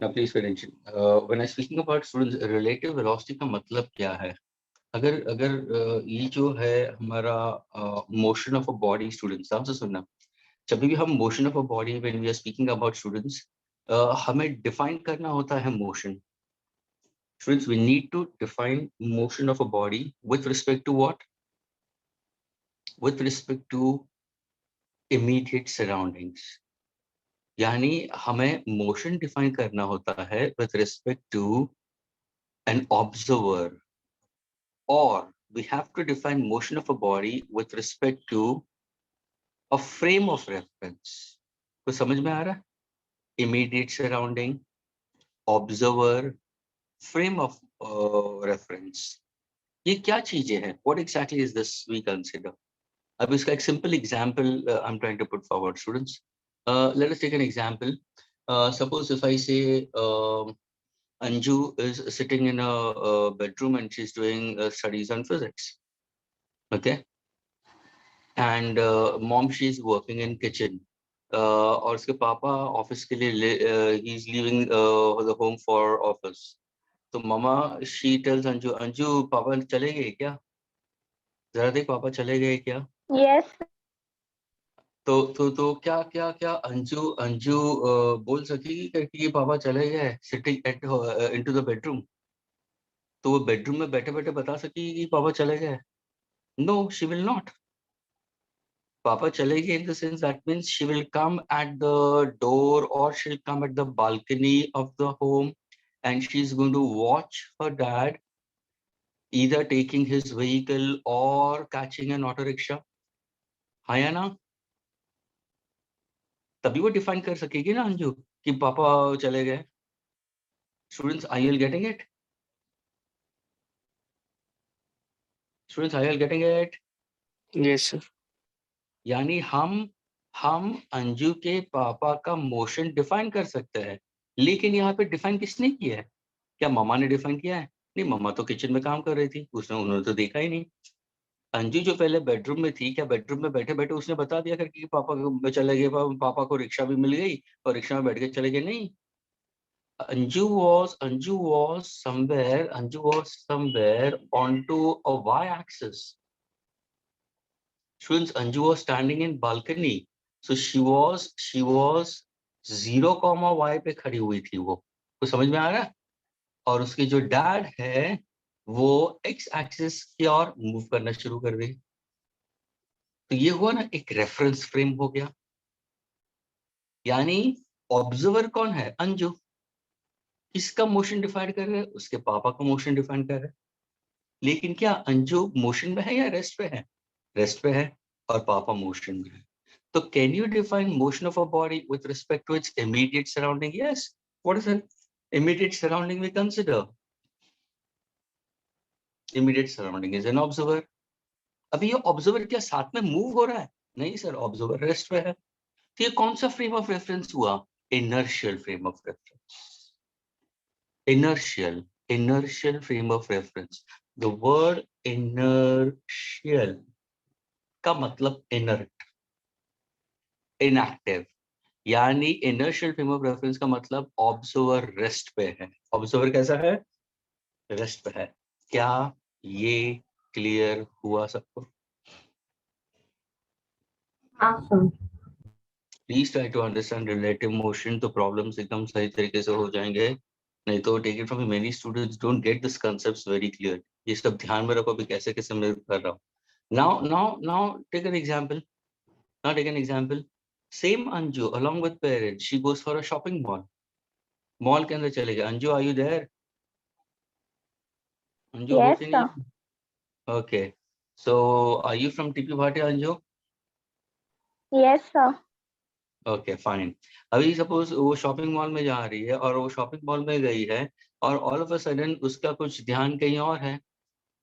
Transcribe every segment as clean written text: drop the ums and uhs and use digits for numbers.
Now please pay attention. When I speaking about students, relative velocity का मतलब क्या है? अगर अगर ये जो है हमारा motion of a body, students ध्यान से सुनना. जब भी हम motion of a body, when we are speaking about students, हमें define करना होता है motion. Students, we need to define motion of a body with respect to what? With respect to immediate surroundings. यानी हमें motion define करना होता है with respect to an observer, or we have to define motion of a body with respect to a frame of reference. कुछ समझ में आ रहा है? Immediate surrounding, observer, frame of reference. ये क्या चीजें हैं? What exactly is this we consider? अब इसका एक simple example I'm trying to put forward, students. Let us take an example. Suppose if I say Anju is sitting in a bedroom and she's doing studies on physics. Okay. And mom, she's working in kitchen. और उसके पापा office के लिए he's leaving the home for office. तो मामा she tells Anju, Anju पापा चले गए क्या? जरा देख पापा चले गए क्या? Yes. तो क्या क्या क्या अंजू अंजू बोल सकेगी कि पापा चले गए sitting at into the bedroom? तो वो बेडरूम में बैठे बैठे बता सकेगी कि पापा चले गए? No, she will not. पापा चले गए in the sense that means she will come at the door or she'll come at the balcony of the home and she's going to watch her dad either taking his vehicle or catching an auto rickshaw. हाँ या ना? तभी वो define कर सकेगी ना अंजू कि पापा चले गए. Students, are you getting it? Students, are you getting it? Yes, sir. यानी हम अंजू के पापा का मोशन डिफाइन कर सकते हैं, लेकिन यहाँ पे डिफाइन किसने किया है? क्या मम्मा ने डिफाइन किया है? नहीं, मम्मा तो किचन में काम कर रही थी, उन्होंने तो देखा ही नहीं. अंजू जो पहले बेडरूम में थी, क्या बेडरूम में बैठे बैठे उसने बता दिया करके कि पापा चले गए, पापा को रिक्शा भी मिल गई और रिक्शा में बैठ के चले गए? नहीं. Anju was somewhere onto a y-axis. Students, Anju was standing in balcony, so she was 0, y पे खड़ी हुई थी. वो कुछ समझ में आ रहा है? और उसके जो डैड है वो x एक्सिस की ओर मूव करना शुरू कर दी. तो ये हुआ ना, एक रेफरेंस फ्रेम हो गया. यानी ऑब्जर्वर कौन है? अंजू. किसका मोशन डिफाइन कर रहे हैं? उसके पापा का मोशन डिफाइन कर रहे हैं. लेकिन क्या अंजू मोशन में है या रेस्ट पे है? रेस्ट पे है और पापा मोशन में है. So can you define motion of a body with respect to its immediate surrounding? Yes. What is an immediate surrounding we consider? Immediate surrounding is an observer. अभी ये observer क्या साथ में move हो रहा है? नहीं सर, observer rest पे है. तो ये कौन सा frame of reference हुआ? Inertial frame of reference. Inertial frame of reference. The word inertial का मतलब inert, inactive. यानी इनर्शियल फ्रेम ऑफ रेफरेंस का मतलब ऑब्जर्वर रेस्ट पे है. ऑब्जर्वर कैसा है? रेस्ट पे है. क्या ये क्लियर हुआ सबको? Please try to understand relative motion, तो प्रॉब्लम्स एकदम सही तरीके से हो जाएंगे. नहीं तो take it from many students don't get this concepts very clear. ये सब ध्यान में रखो, अभी कैसे कैसे मैं कर रहा हूँ. Now take an example. Same Anju along with parents she goes for a shopping mall के अंदर चले गए. Anju, are you there? Anju Yes, बोलती sir. नहीं. Okay, so are you from TP Bhatia Anju? Yes, sir. Okay fine. अभी सपोज वो शॉपिंग मॉल में जा रही है और वो शॉपिंग मॉल में गई है और ऑल ऑफ अ सडन उसका कुछ ध्यान कहीं और है.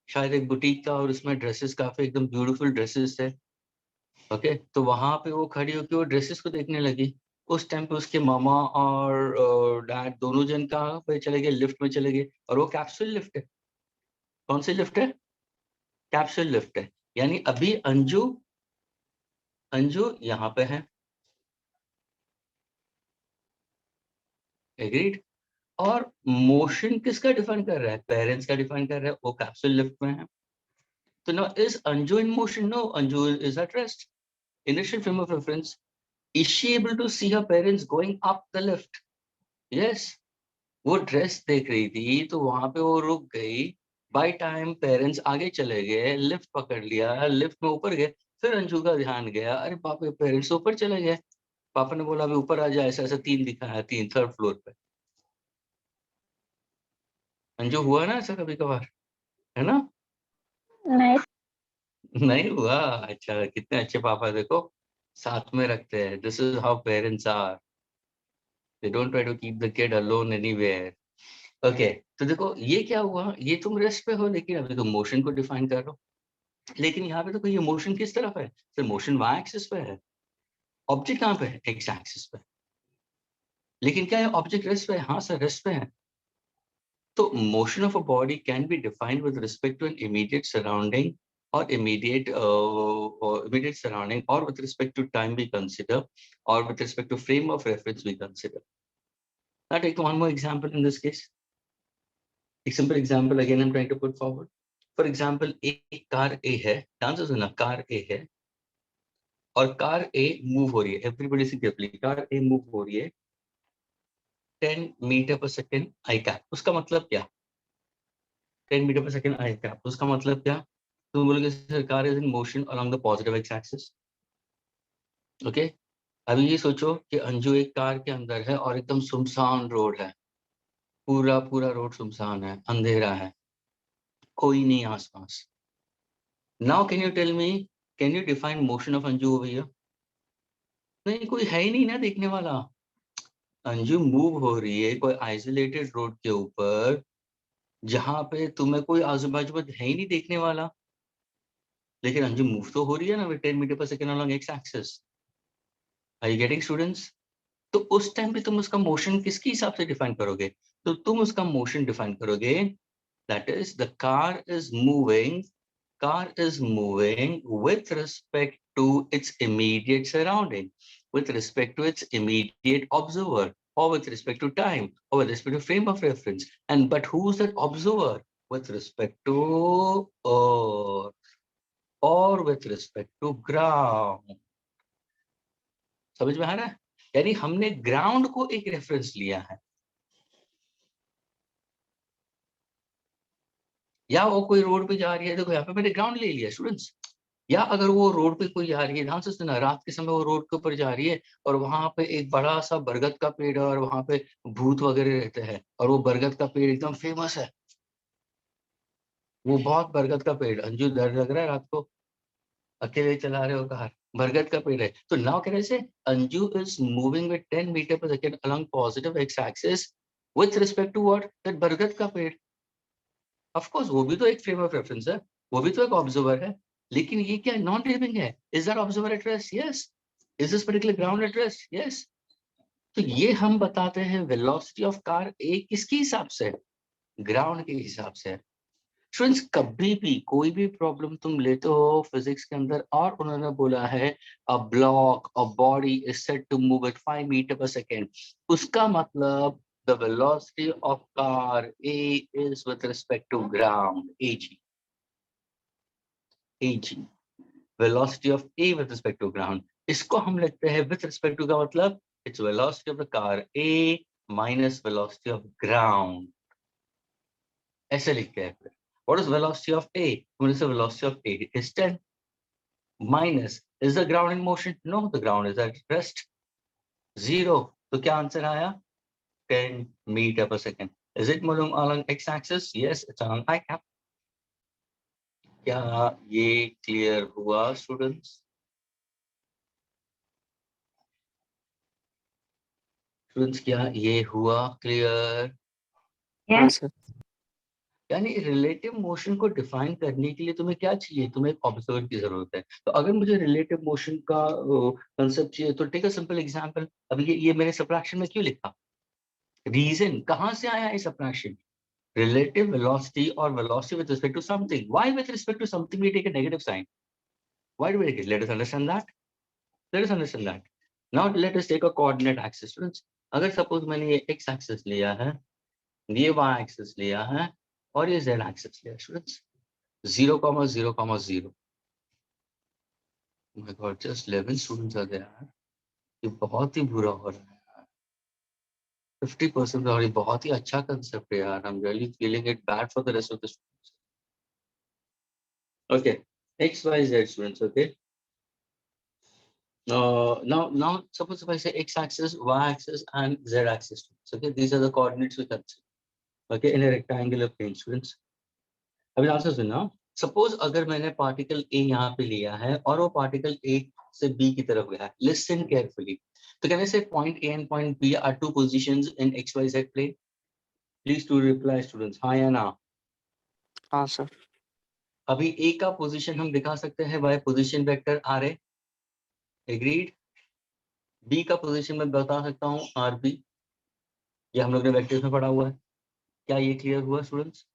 शायद एक बुटीक था और उसमें ड्रेसेस काफी एकदम ब्यूटीफुल ड्रेसेस थे. ओके, तो वहां पे वो खड़ी होकर वो ड्रेसेस को देखने लगी. उस टाइम पे उसके मामा और डैड दोनों जन कहाँ पे चले गए? लिफ्ट में चले गए. और वो कैप्सूल लिफ्ट है. कौन सी लिफ्ट है? कैप्सूल लिफ्ट है. यानी अभी अंजू यहाँ पे है. एग्रीड? और मोशन किसका डिफाइन कर रहा है? पेरेंट्स का डिफाइन कर रहा है, वो कैप्सूल लिफ्ट में है। तो now is Anju in motion? No, Anju is at rest. Initial frame of reference, is she able to see her parents going up the lift? Yes. वो ड्रेस देख रही थी तो वहां पे वो रुक गई। बाय टाइम पेरेंट्स आगे चले गए, लिफ्ट पकड़ लिया, लिफ्ट में ऊपर गए, फिर अंजू का ध्यान गया, अरे पापा पेरेंट्स ऊपर चले गए। पापा ने बोला अभी ऊपर आ जाए, ऐसा ऐसा 3 दिखा है, 3 थर्ड फ्लोर पे। अंजू हुआ ना ऐसा कभी कभार, है ना? नहीं। नहीं हुआ। अच्छा, कितने अच्छे पापा देखो, साथ में रखते हैं। This is how parents are, they don't try to keep the kid alone anywhere. Okay, तो देखो ये क्या हुआ, ये तुम रेस्ट पे हो लेकिन अभी तुम मोशन को डिफाइन कर रहे हो। लेकिन यहाँ पे तो कोई मोशन किस तरफ है? सर मोशन वाई एक्सिस पे है, ऑब्जेक्ट कहाँ पे है? एक्स एक्सिस पे। लेकिन क्या है, ऑब्जेक्ट रेस्ट पे है? हाँ सर, रेस्ट पे है। तो motion of a body can be defined with respect to an immediate surrounding और immediate surrounding, or with respect to time we consider, or with respect to frame of reference we consider. Now take one more example in this case. A simple example again I'm trying to put forward. For example, एक car A है, ध्यान से सुनना, car A है और car A move हो रही है। एवरीबॉडी से केयरफुली, कार A मूव हो रही है 10 मीटर पर सेकेंड आई कैप। उसका मतलब क्या? 10 मीटर पर सेकेंड आई कैप, उसका मतलब क्या? तुम बोलोगे sir car is in motion along the positive x axis. Okay, अभी ये सोचो कि अंजू एक कार के अंदर है और एकदम सुनसान रोड है, पूरा पूरा रोड सुनसान है, अंधेरा है, कोई नहीं आसपास। Now can you tell me, can you define motion of Anju over here? नहीं, कोई है ही नहीं ना देखने वाला। अंजू मूव हो रही है कोई आइसोलेटेड रोड के ऊपर, जहां पे तुम्हें कोई आजू बाजू में है ही नहीं देखने वाला। लेकिन अंजू मूव तो हो रही है ना with 10 metre per second along x axis. Are you getting students? तो उस टाइम पे तुम उसका मोशन किसके हिसाब से डिफाइन करोगे? तो तुम उसका मोशन डिफाइन करोगे, that is the car is moving with respect to its immediate surrounding, with respect to its immediate observer, or with respect to time, or with respect to frame of reference. And but who's that observer? With respect to earth, or with respect to ground. समझ में आ रहा है? यानी हमने ground को एक reference लिया है, या वो कोई रोड पे जा रही है, देखो यहाँ पे मैंने ग्राउंड ले लिया स्टूडेंट्स। या अगर वो रोड पे कोई जा रही है, ध्यान से सुना, रात के समय वो रोड के ऊपर जा रही है और वहां पे एक बड़ा सा बरगद का पेड़ है और वहां पे भूत वगैरह रहते हैं, और वो बरगद का पेड़ एकदम फेमस है, वो बहुत बरगद का पेड़। अंजू डर लग रहा है रात को, अकेले चला रहे हो कार, बरगद का पेड़ है। तो नाउ कहने से Anju is moving with 10 metre per second along positive x axis with respect to what? That बरगद का पेड़। ऑफ कोर्स वो भी तो एक फ्रेम ऑफ रेफरेंस है, वो भी तो एक ऑब्जर्वर है। लेकिन ये क्या नॉन लिविंग है? Is that observer at rest? Yes. Is this particular ground at rest? Yes. तो ये हम बताते हैं वेलोसिटी ऑफ कार ए किसके हिसाब से? ग्राउंड के हिसाब से। फ्रेंड्स, कभी भी कोई भी प्रॉब्लम तुम लेते हो फिजिक्स के अंदर और उन्होंने बोला है a block a body is set to move at 5 meter per second, उसका मतलब the velocity of car A is with respect to ground, AG. AG, velocity of A with respect to ground. इसको हम लिखते हैं with respect to का मतलब it's velocity of the car A minus velocity of ground. ऐसे लिखते हैं फिर। What is velocity of A? What is the velocity of A? Is 10 minus, is the ground in motion? No, the ground is at rest. 0. तो क्या answer आया? 10 meter per second. Is it moving along x-axis? Yes, it's along y-cap. क्या ये clear हुआ students? Students, क्या ये हुआ clear? Yes, sir. यानी रिलेटिव मोशन को डिफाइन करने के लिए तुम्हें क्या चाहिए? तुम्हें एक ऑब्जर्वर की जरूरत है। तो अगर मुझे रिलेटिव मोशन का कंसेप्ट चाहिए तो टेक अ सिंपल एग्जांपल। अब ये मैंने सबट्रैक्शन में क्यों लिखा? रीजन कहां से आया ये subtraction? Relative velocity or velocity with respect to something. Why with respect to something we take a negative sign? Why do we take it? Let us understand that. Let us understand that. Now let us take a coordinate axis. Students, अगर suppose मैंने ये x axis लिया है ये y axis लिया है और ये z एक्सिस लिया students 0,0,0. My God, just 11 students are there. ये बहुत ही बुरा हो रहा है यार. 50% और ये बहुत ही अच्छा कंसेप्ट है यार. I'm really feeling it bad for the rest of the students. Okay, x, y, z students. Okay. Now suppose if I say x-axis, y-axis, and z-axis. Okay, these are the coordinates we consider. Okay, in a rectangular plane, students. अभी answer सुनना. Suppose अगर मैंने particle A यहाँ पे लिया है और वो पार्टिकल ए से बी की तरफ गया है. Listen carefully. तो can I say point A and point B are two positions in X Y Z plane? Please to reply students, हाँ या ना. हाँ सर. अभी ए का पोजीशन हम दिखा सकते हैं by position vector r A. Agreed. B का पोजीशन मैं बता सकता हूँ आर बी. ये हम लोग ने वेक्टर्स में पढ़ा हुआ है. क्या ये क्लियर हुआ स्टूडेंट्स?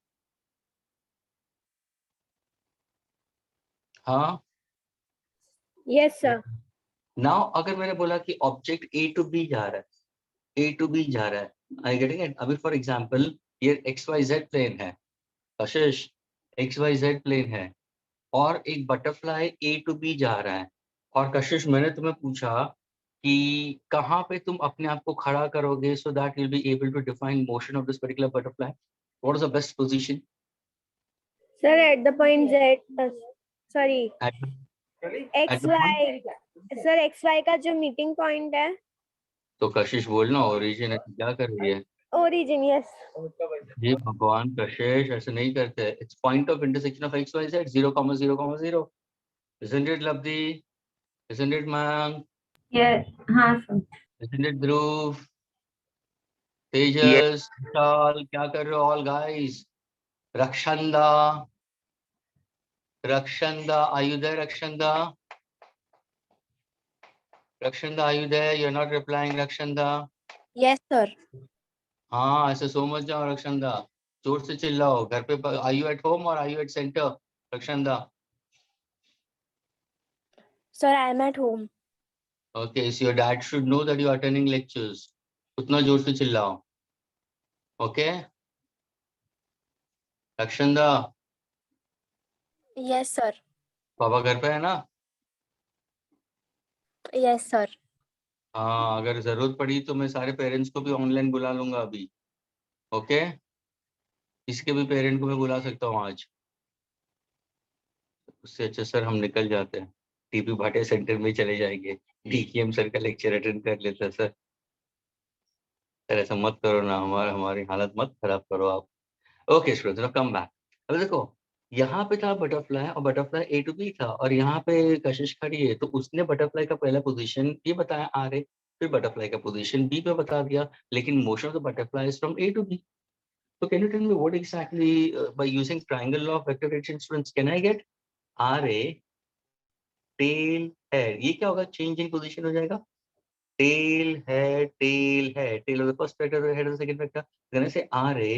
हाँ. Yes, sir. नाउ अगर मैंने बोला कि ऑब्जेक्ट ए टू बी जा रहा है, ए टू बी जा रहा है, आई गेटिंग इट? अभी फॉर एग्जांपल ये एक्स वाई जेड प्लेन है कशिश, एक्स वाई जेड प्लेन है और एक बटरफ्लाई ए टू बी जा रहा है. और कशिश मैंने तुम्हें पूछा कि कहाँ पे तुम अपने आप को खड़ा करोगे so that you will be able to define motion of this particular butterfly. What is the best position? Sir, at the point Z. Sorry. At X the point? Y. Sir, X Y का जो meeting point है. तो कशिश बोलना origin है, क्या कर रही है? Origin, yes. ये भगवान कशिश ऐसे नहीं करते. It's point of intersection of X Y Z 0,0,0. Isn't it Labdi? Isn't it Mayank? Yes, हाँ sir. Isn't it Dhruv? Tejas, Vishal, क्या कर रहे हो all guys? Rakshanda, are you there Rakshanda? Rakshanda, are you there? You're not replying Rakshanda. Yes, sir. हाँ ऐसे सो मत जाओ Rakshanda. जोर से चिल्लाओ. घर पे are you at home or are you at center Rakshanda? Sir, I am at home. Okay, so your dad should know that you are attending lectures. उतना जोर से चिल्लाओ. Okay? Rakshanda. Yes, sir. पापा घर पे है ना? Yes, sir. हाँ अगर जरूरत पड़ी तो मैं सारे पेरेंट्स को भी ऑनलाइन बुला लूंगा अभी. ओके, किसी के भी पेरेंट को मैं बुला सकता हूँ आज. उससे अच्छा सर हम निकल जाते हैं, टीपी भाटिया सेंटर में चले जाएंगे, डीकेएम सर का लेक्चर अटेंड कर लेते हैं. सर ऐसा मत करो ना, हमारी हालत मत खराब करो आप. Okay students, come back. अब देखो यहाँ पे था बटरफ्लाई और बटरफ्लाई ए टू बी था और यहाँ पे कशिश खड़ी है तो उसने बटरफ्लाई का पहला पोजीशन ये बताया आर ए, फिर बटरफ्लाई का पोजीशन बी पे बता दिया, लेकिन motion of the butterfly is from A to B. So can you tell me what exactly by using triangle law of vector direction students can I get RA tail head? ये क्या होगा? Change in position हो जाएगा. Tail head, tail of the first vector, head of the second vector. Can I say RA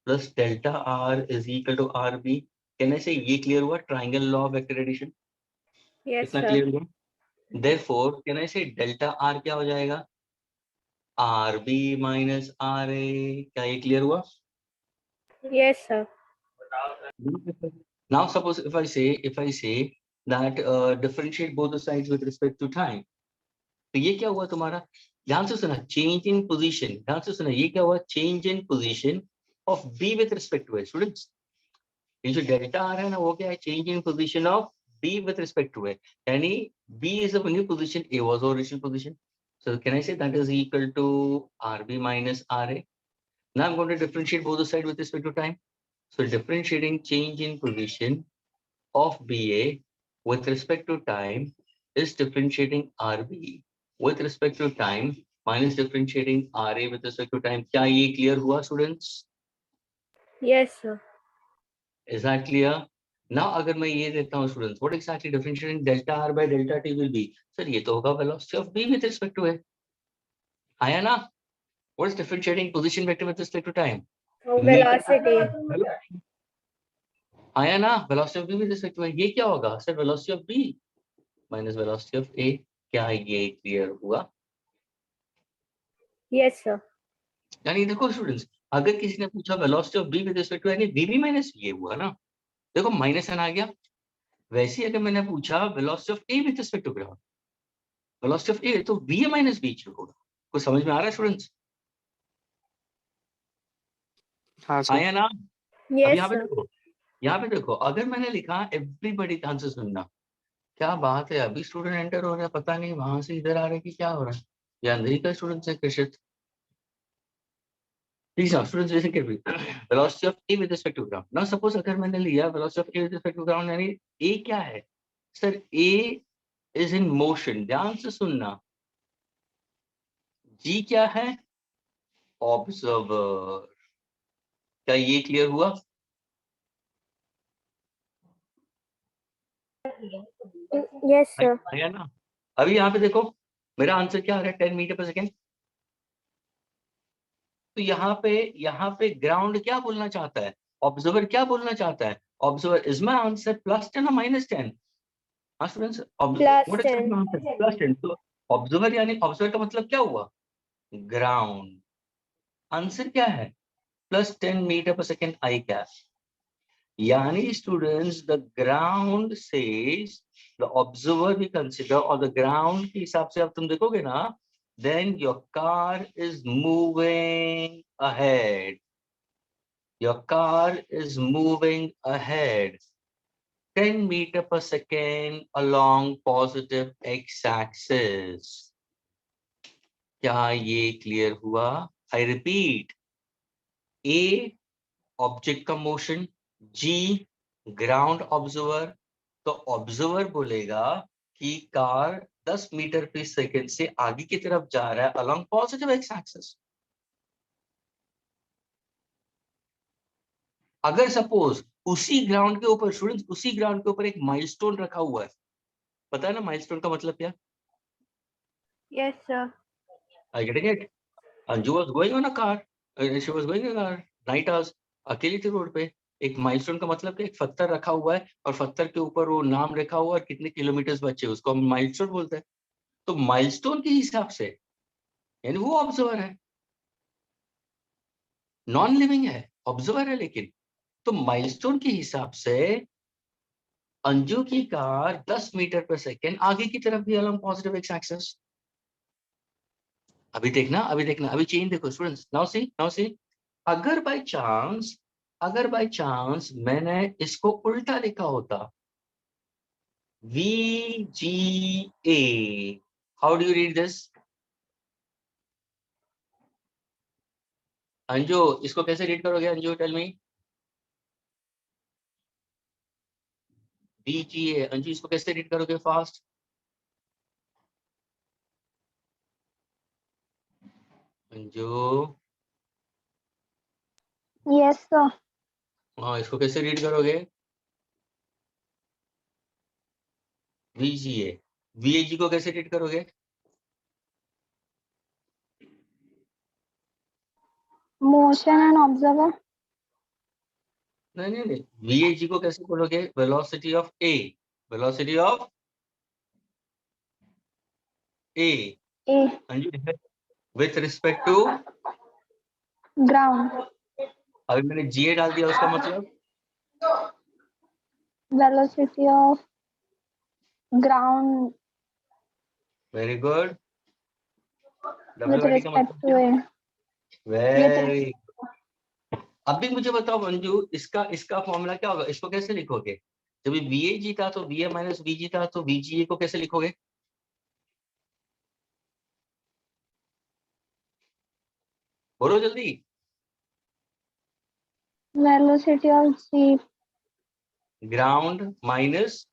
plus delta R is equal to RB? Can I say ये clear हुआ? Triangle law of vector addition. Yes, कितना sir. clear हुआ? Therefore can I say delta R क्या हो जाएगा? RB minus RA. क्या ये clear हुआ? Yes, sir. Now suppose if I say that differentiate both the sides with respect to time. तो ये क्या हुआ तुम्हारा? ध्यान से सुना, change in position. ध्यान से सुना, ये क्या हुआ? Change in position of B with respect to A. Students, ये जो delta आ रहा है ना, वो क्या है? Change in position of B with respect to A. यानी B is a new position, A was original position. So can I say that is equal to RB minus RA? Now I'm going to differentiate both the sides with respect to time. So differentiating change in position of BA with respect to time is differentiating RB with respect to time minus differentiating RA with respect to time. क्या ये clear हुआ students? Yes, sir. Is that clear? Now अगर मैं ये देता हूँ students, what exactly differentiating delta R by delta T will be? Sir ये तो होगा velocity of B with respect to A. आया ना? What is differentiating position vector with respect to time? Velocity. आया ना? Velocity of B with respect to A. ये क्या होगा? Sir velocity of B minus velocity of A. क्या ये clear हुआ? Yes, sir. यानी देखो स्टूडेंट्स, अगर किसी ने पूछा velocity of B with respect to any, v minus ये हुआ ना, देखो माइनस एन आ गया। वैसे ही अगर मैंने पूछा velocity of A with respect to ground, velocity of A तो वी माइनस बी होगा। कुछ समझ में आ रहा है स्टूडेंट्स? हाँ सर। आया ना? अब Yes, यहाँ पे sir. देखो, यहाँ पे देखो, अगर मैंने लिखा एवरीबॉडी, ध्यान से सुनना, क्या बात है, अभी स्टूडेंट एंटर हो रहा है, पता नहीं वहां से इधर आ रहे कि क्या हो रहा है, ये अंदर ही का स्टूडेंट है कृषित। Please now, students listen carefully. Velocity of A with respect to ground. Now suppose अगर मैंने लिया velocity of A with respect to ground, यानी A क्या है? Sir, A is in motion. ध्यान से सुनना। G क्या है? Observer. क्या ये क्लियर हुआ? Yes, sir. आया ना? अभी यहाँ पे देखो, मेरा आंसर क्या आ रहा है? 10 मीटर पर सेकेंड। तो यहाँ पे ग्राउंड क्या बोलना चाहता है? ऑब्जर्वर क्या बोलना चाहता है? Observer is my answer +10 or -10? हाँ स्टूडेंट्स, Plus 10. +10। तो ऑब्जर्वर यानी ऑब्जर्वर का मतलब क्या हुआ? ग्राउंड। आंसर क्या है? +10 मीटर पर सेकेंड आई कैप। यानी students, the ground says the observer we consider, और द ग्राउंड के हिसाब से अब तुम देखोगे ना, then your car is moving ahead, your car is moving ahead 10 meter per second along positive x-axis. क्या ये क्लियर हुआ? I repeat, A ऑब्जेक्ट का मोशन, G ग्राउंड ऑब्जर्वर। तो ऑब्जर्वर बोलेगा कि कार 10 मीटर पर सेकेंड से आगे की तरफ जा रहा है along positive x-axis। अगर सपोज उसी ग्राउंड के ऊपर स्टूडेंट्स, उसी ग्राउंड के ऊपर एक माइलस्टोन रखा हुआ है, पता है ना माइलस्टोन का मतलब क्या? Yes, sir. I getting it? Anju was going on a car, she was going on a car, night hours, अकेली थी रोड पे। एक माइलस्टोन का मतलब कि एक पत्थर रखा हुआ है और पत्थर के ऊपर वो नाम लिखा हुआ है और कितने किलोमीटर बचे, उसको हम माइलस्टोन बोलते हैं। तो माइलस्टोन के हिसाब से यानी वो ऑब्जर्वर है, नॉन लिविंग है, ऑब्जर्वर है लेकिन। तो माइलस्टोन के हिसाब से अंजू की कार 10 मीटर पर सेकेंड आगे की तरफ भी अलॉन्ग पॉजिटिव एक्स एक्सिस। अभी देखना, अभी चेंज देखो स्टूडेंट्स, नाउ सी, अगर बाय चांस मैंने इसको उल्टा लिखा होता, VGA, how do you read this? Anju, इसको कैसे रीड करोगे? Anju tell me. VGA, Anju इसको कैसे रीड करोगे फास्ट? Anju, Yes, sir. हाँ इसको कैसे रीड करोगे? VGA, VAG को कैसे रीड करोगे? Motion and observer. नहीं, VAG को कैसे बोलोगे? Velocity of A, velocity of A. A. Anju with respect to, Ground. अभी मैंने GA डाल दिया, उसका मतलब Velocity of ground very good. with WAD का respect मतलब to क्या? A. With very. अभी मुझे बताओ अंजू, इसका फॉर्मूला क्या होगा? इसको कैसे लिखोगे? जब VAG था तो VA माइनस VG था, तो VGA को कैसे लिखोगे? बोलो जल्दी। velocity of G ground minus,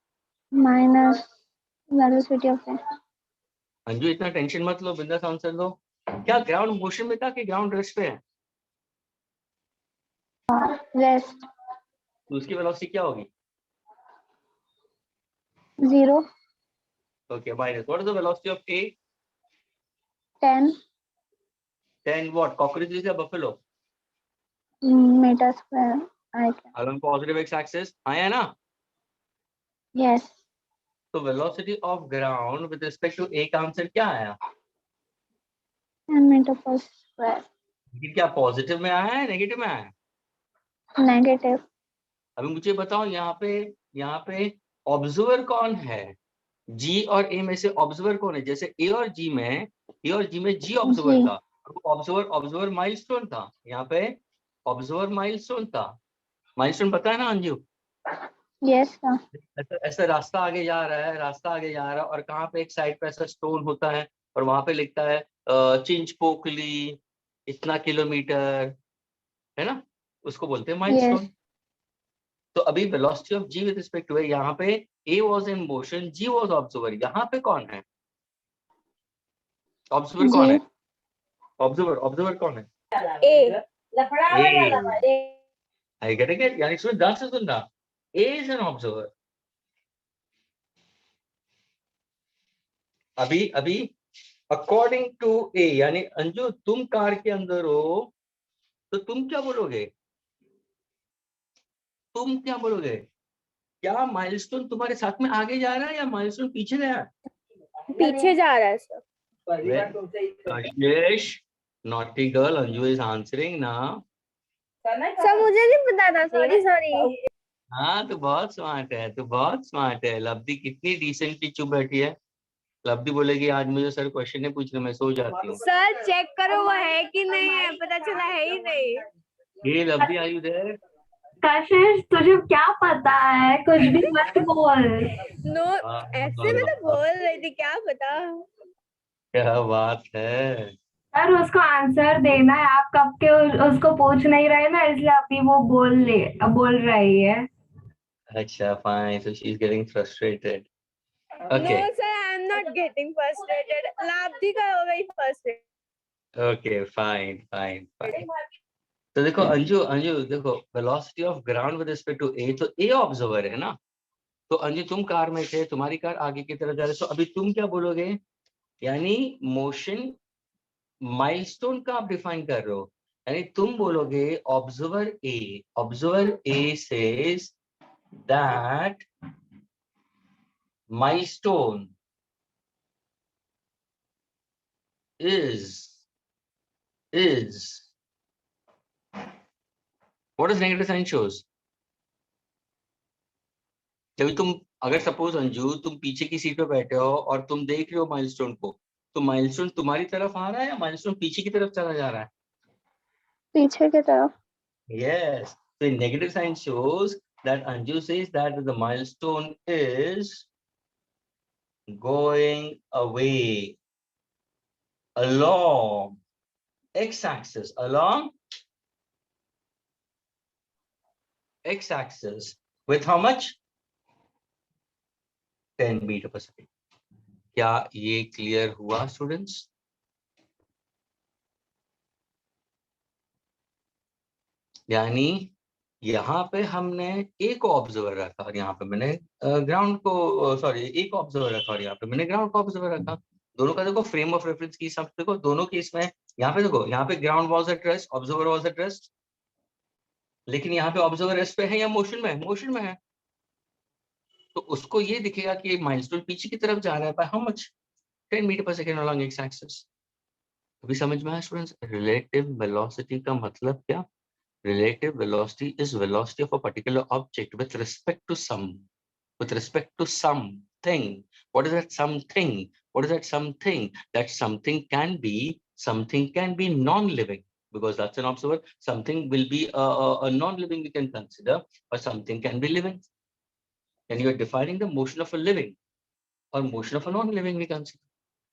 minus velocity of A. Anju इतना टेंशन मत लो, बिंदास आंसर दो। क्या ग्राउंड मोशन में था कि ग्राउंड रेस्ट पे है? Rest. तो उसकी वेलोसिटी क्या होगी? 0. Okay, minus what is the velocity of A? 10 10 what? Cockroaches या buffalo? meter square. I can. Along positive x axis, आया ना? Yes. तो velocity of ground with respect to A का आंसर क्या आया? 10 meter per square. लेकिन क्या positive में आया है नेगेटिव में आया है? नेगेटिव। अभी मुझे बताओ यहाँ पे ऑब्जर्वर कौन है? जी और ए में से ऑब्जर्वर कौन है? जैसे ए और जी में जी ऑब्जर्वर जी। था, ऑब्जर्वर माइलस्टोन था। यहाँ पे ऑब्जर्वर माइलस्टोन था। माइलस्टोन पता है ना अंजू? Yes sir. ऐसा रास्ता आगे जा रहा है और कहाँ पे एक साइड पे ऐसा स्टोन होता है और वहां पे लिखता है चिंचपोकली इतना किलोमीटर, है ना? उसको बोलते हैं माइलस्टोन। यस। तो अभी velocity of G with respect to A, यहाँ पे A was in motion, G was observer. यहाँ पे कौन है ऑब्जर्वर? कौन जी। है ऑब्जर्वर कौन है? ए। I get it? यानी सुन, ध्यान से सुनना, ए इज एन ऑब्जर्वर। अभी अकॉर्डिंग टू ए, यानी अंजू तुम कार के अंदर हो तो तुम क्या बोलोगे? क्या माइलस्टोन तुम्हारे साथ में आगे जा रहा है या माइलस्टोन पीछे गया है? पीछे जा रहा है sir. Kashish, naughty girl, Anju is answering now. Sir मुझे नहीं पता था, सॉरी। हाँ, तू बहुत स्मार्ट है। लब्धि कितनी डिसेंटली चुप बैठी है। लब्धि बोलेगी आज मुझे सर क्वेश्चन नहीं पूछना, मैं सो जाती हूँ। सर चेक करो वो है कि नहीं है, पता चला है ही नहीं। ये लब्धि, आर यू देयर? कशिश तुझे क्या पता है, कुछ भी मत बोल। नो, ऐसे में तो बोल रही थी, क्या पता। क्या बात है। सर उसको आंसर देना है, आप कब के उसको पूछ नहीं रहे ना, इसलिए अभी वो बोल रही है। अच्छा, fine, so she's getting frustrated. No Okay, sir, I am not getting frustrated, लाभदी का हो गई फ्रस्ट्रेटेड। okay, fine. तो देखो अंजू देखो, velocity of ground with respect to A, तो ए ऑब्जर्वर है ना। तो अंजू तुम कार में थे, तुम्हारी कार आगे की तरफ जा रही है, तो अभी तुम क्या बोलोगे? यानी मोशन माइलस्टोन का आप डिफाइन कर रहे हो, यानी तुम बोलोगे observer A says that milestone is what does negative sign shows? जब तुम, अगर सपोज अंजू तुम पीछे की सीट पे बैठे हो और तुम देख रहे हो माइलस्टोन को, तो माइलस्टोन तुम्हारी तरफ आ रहा है या माइलस्टोन पीछे की तरफ चला जा रहा है? पीछे की तरफ। Yes. So negative sign shows that Anju says that the milestone is going away along x-axis, with how much? 10 meter per second. क्या ये क्लियर हुआ स्टूडेंट्स? यानी यहाँ पे हमने एक ऑब्जर्वर रखा और यहाँ पे मैंने ग्राउंड को, सॉरी, एक ऑब्जर्वर रखा और यहाँ पे मैंने ग्राउंड को ऑब्जर्वर रखा। दोनों का देखो फ्रेम ऑफ रेफरेंस की हिसाब से देखो, दोनों केस में यहाँ पे देखो, यहाँ पे ground was at rest, observer was at rest, लेकिन यहाँ पे ऑब्जर्वर रेस्ट पे है या मोशन में? मोशन में है। तो उसको ये दिखेगा कि माइलस्टोन पीछे की तरफ जा रहा है, by how much? 10 metre per second along x axis. अभी समझ में आया स्टूडेंट्स रिलेटिव वेलोसिटी का मतलब क्या? Relative velocity is velocity of a particular object with respect to something. What is that something? That something can be non-living, because that's an observer. Something will be a non-living we can consider, or something can be living. And you are defining the motion of a living or motion of a non-living we consider.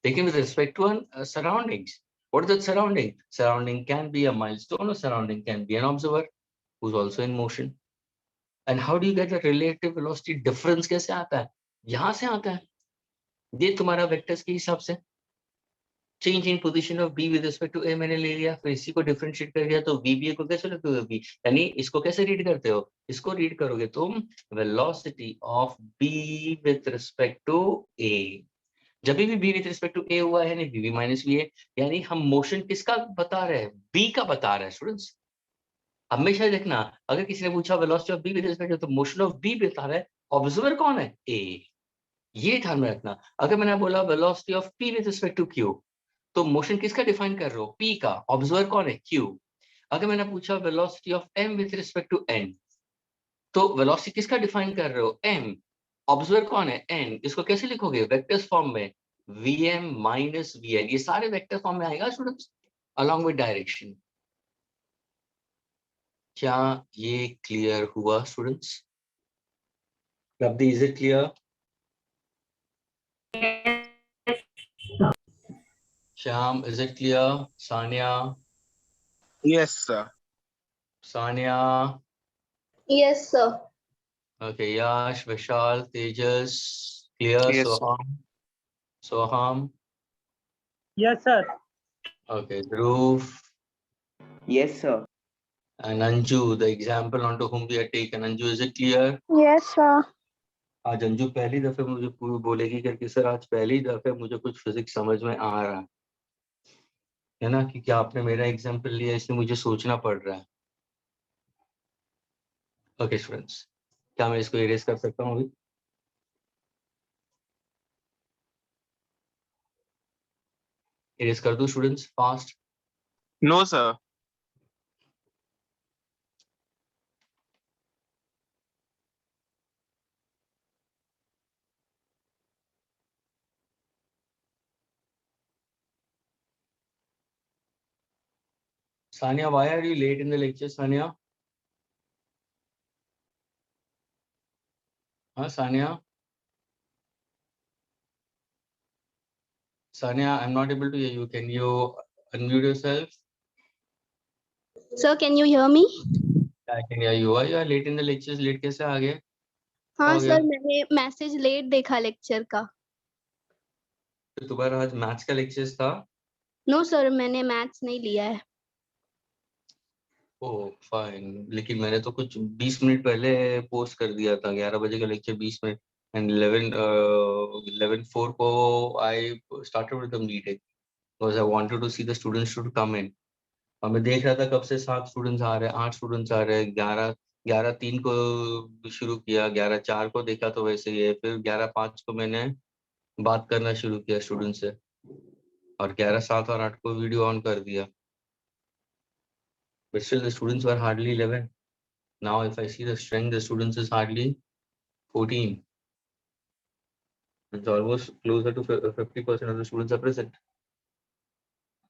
Taken with respect to surroundings. What is that surrounding? Surrounding can be a milestone, or surrounding can be an observer who's also in motion. And how do you get the relative velocity difference? कैसे आता है? यहाँ से आता है। ये तुम्हारा vectors के हिसाब से change in position of B with respect to A मैंने ले लिया, फिर इसी को डिफरेंशिएट कर दिया, तो वी को कैसे लिखोगे? बी, यानी इसको कैसे रीड करते हो? इसको रीड करोगे तुम velocity of B with respect to A. जब भी B with respect to A हुआ है, यानी वी माइनस वी ए, यानी हम मोशन किसका बता रहे हैं? बी का बता रहे हैं स्टूडेंट्स। हमेशा देखना, अगर किसी ने पूछा velocity of B with respect to, तो मोशन ऑफ बी बता रहा है, ऑब्जर्वर कौन है? ए। ये ध्यान में रखना। अगर मैंने बोला velocity of P with respect to Q, तो मोशन किसका डिफाइन कर रहे हो? P का। ऑब्जर्वर कौन है? Q। अगर मैंने पूछा velocity of m with respect to n, तो वेलोसिटी किसका डिफाइन कर रहे हो? m। ऑब्जर्वर कौन है? n। इसको कैसे लिखोगे? वेक्टर्स फॉर्म में, vm माइनस vn। ये सारे वेक्टर फॉर्म में आएगा स्टूडेंट्स, अलॉन्ग विद डायरेक्शन। क्या ये क्लियर हुआ students? Is it clear? Shyam, is it clear? Sania? Yes, sir. Sania? Yes, sir. Okay, Yash, Vishal, Tejas, clear? Yes, sir. Soham? Yes, sir. Okay, Dhruv Yes, sir. and Anju, the example onto whom we are taken. Anju, is it clear? Yes, sir. आज अंजू पहली दफे मुझे बोलेगी करके sir आज पहली दफे मुझे कुछ फिजिक्स समझ में आ रहा है ना, कि क्या आपने मेरा एग्जाम्पल लिया, इसलिए मुझे सोचना पड़ रहा है। ओके स्टूडेंट्स, क्या मैं इसको इरेज कर सकता हूँ अभी? इरेज कर दूं students fast? No, sir. Sania, why are you late in the lecture, Sania? Sania? Sania, I'm not able to hear you. Can you unmute yourself? Sir, can you hear me? I can hear you. Why you are late in the lectures? Late कैसे आ गए? हाँ हो गया? Sir, मैंने message late देखा lecture का। तो तुम्हारा आज मैथ्स का लेक्चर था? नो सर, मैंने मैथ्स नहीं लिया है। ओह फाइन, लेकिन मैंने तो कुछ 20 मिनट पहले पोस्ट कर दिया था 11 बजे का लेक्चर 20 मिनट, एंड 11:04 को I started with the meeting because I wanted to see the students should come in. और मैं देख रहा था कब से 7 स्टूडेंट्स आ रहे हैं, 8 स्टूडेंट्स आ रहे हैं। 11:03 को शुरू किया, 11:04 को देखा तो वैसे ही है, फिर 11:05 को मैंने बात करना शुरू किया स्टूडेंट से, और 11:07 और 8 को वीडियो ऑन कर दिया। But still the students were hardly 11. Now if I see the strength, the students is hardly 14. It's almost closer to 50% of the students are present.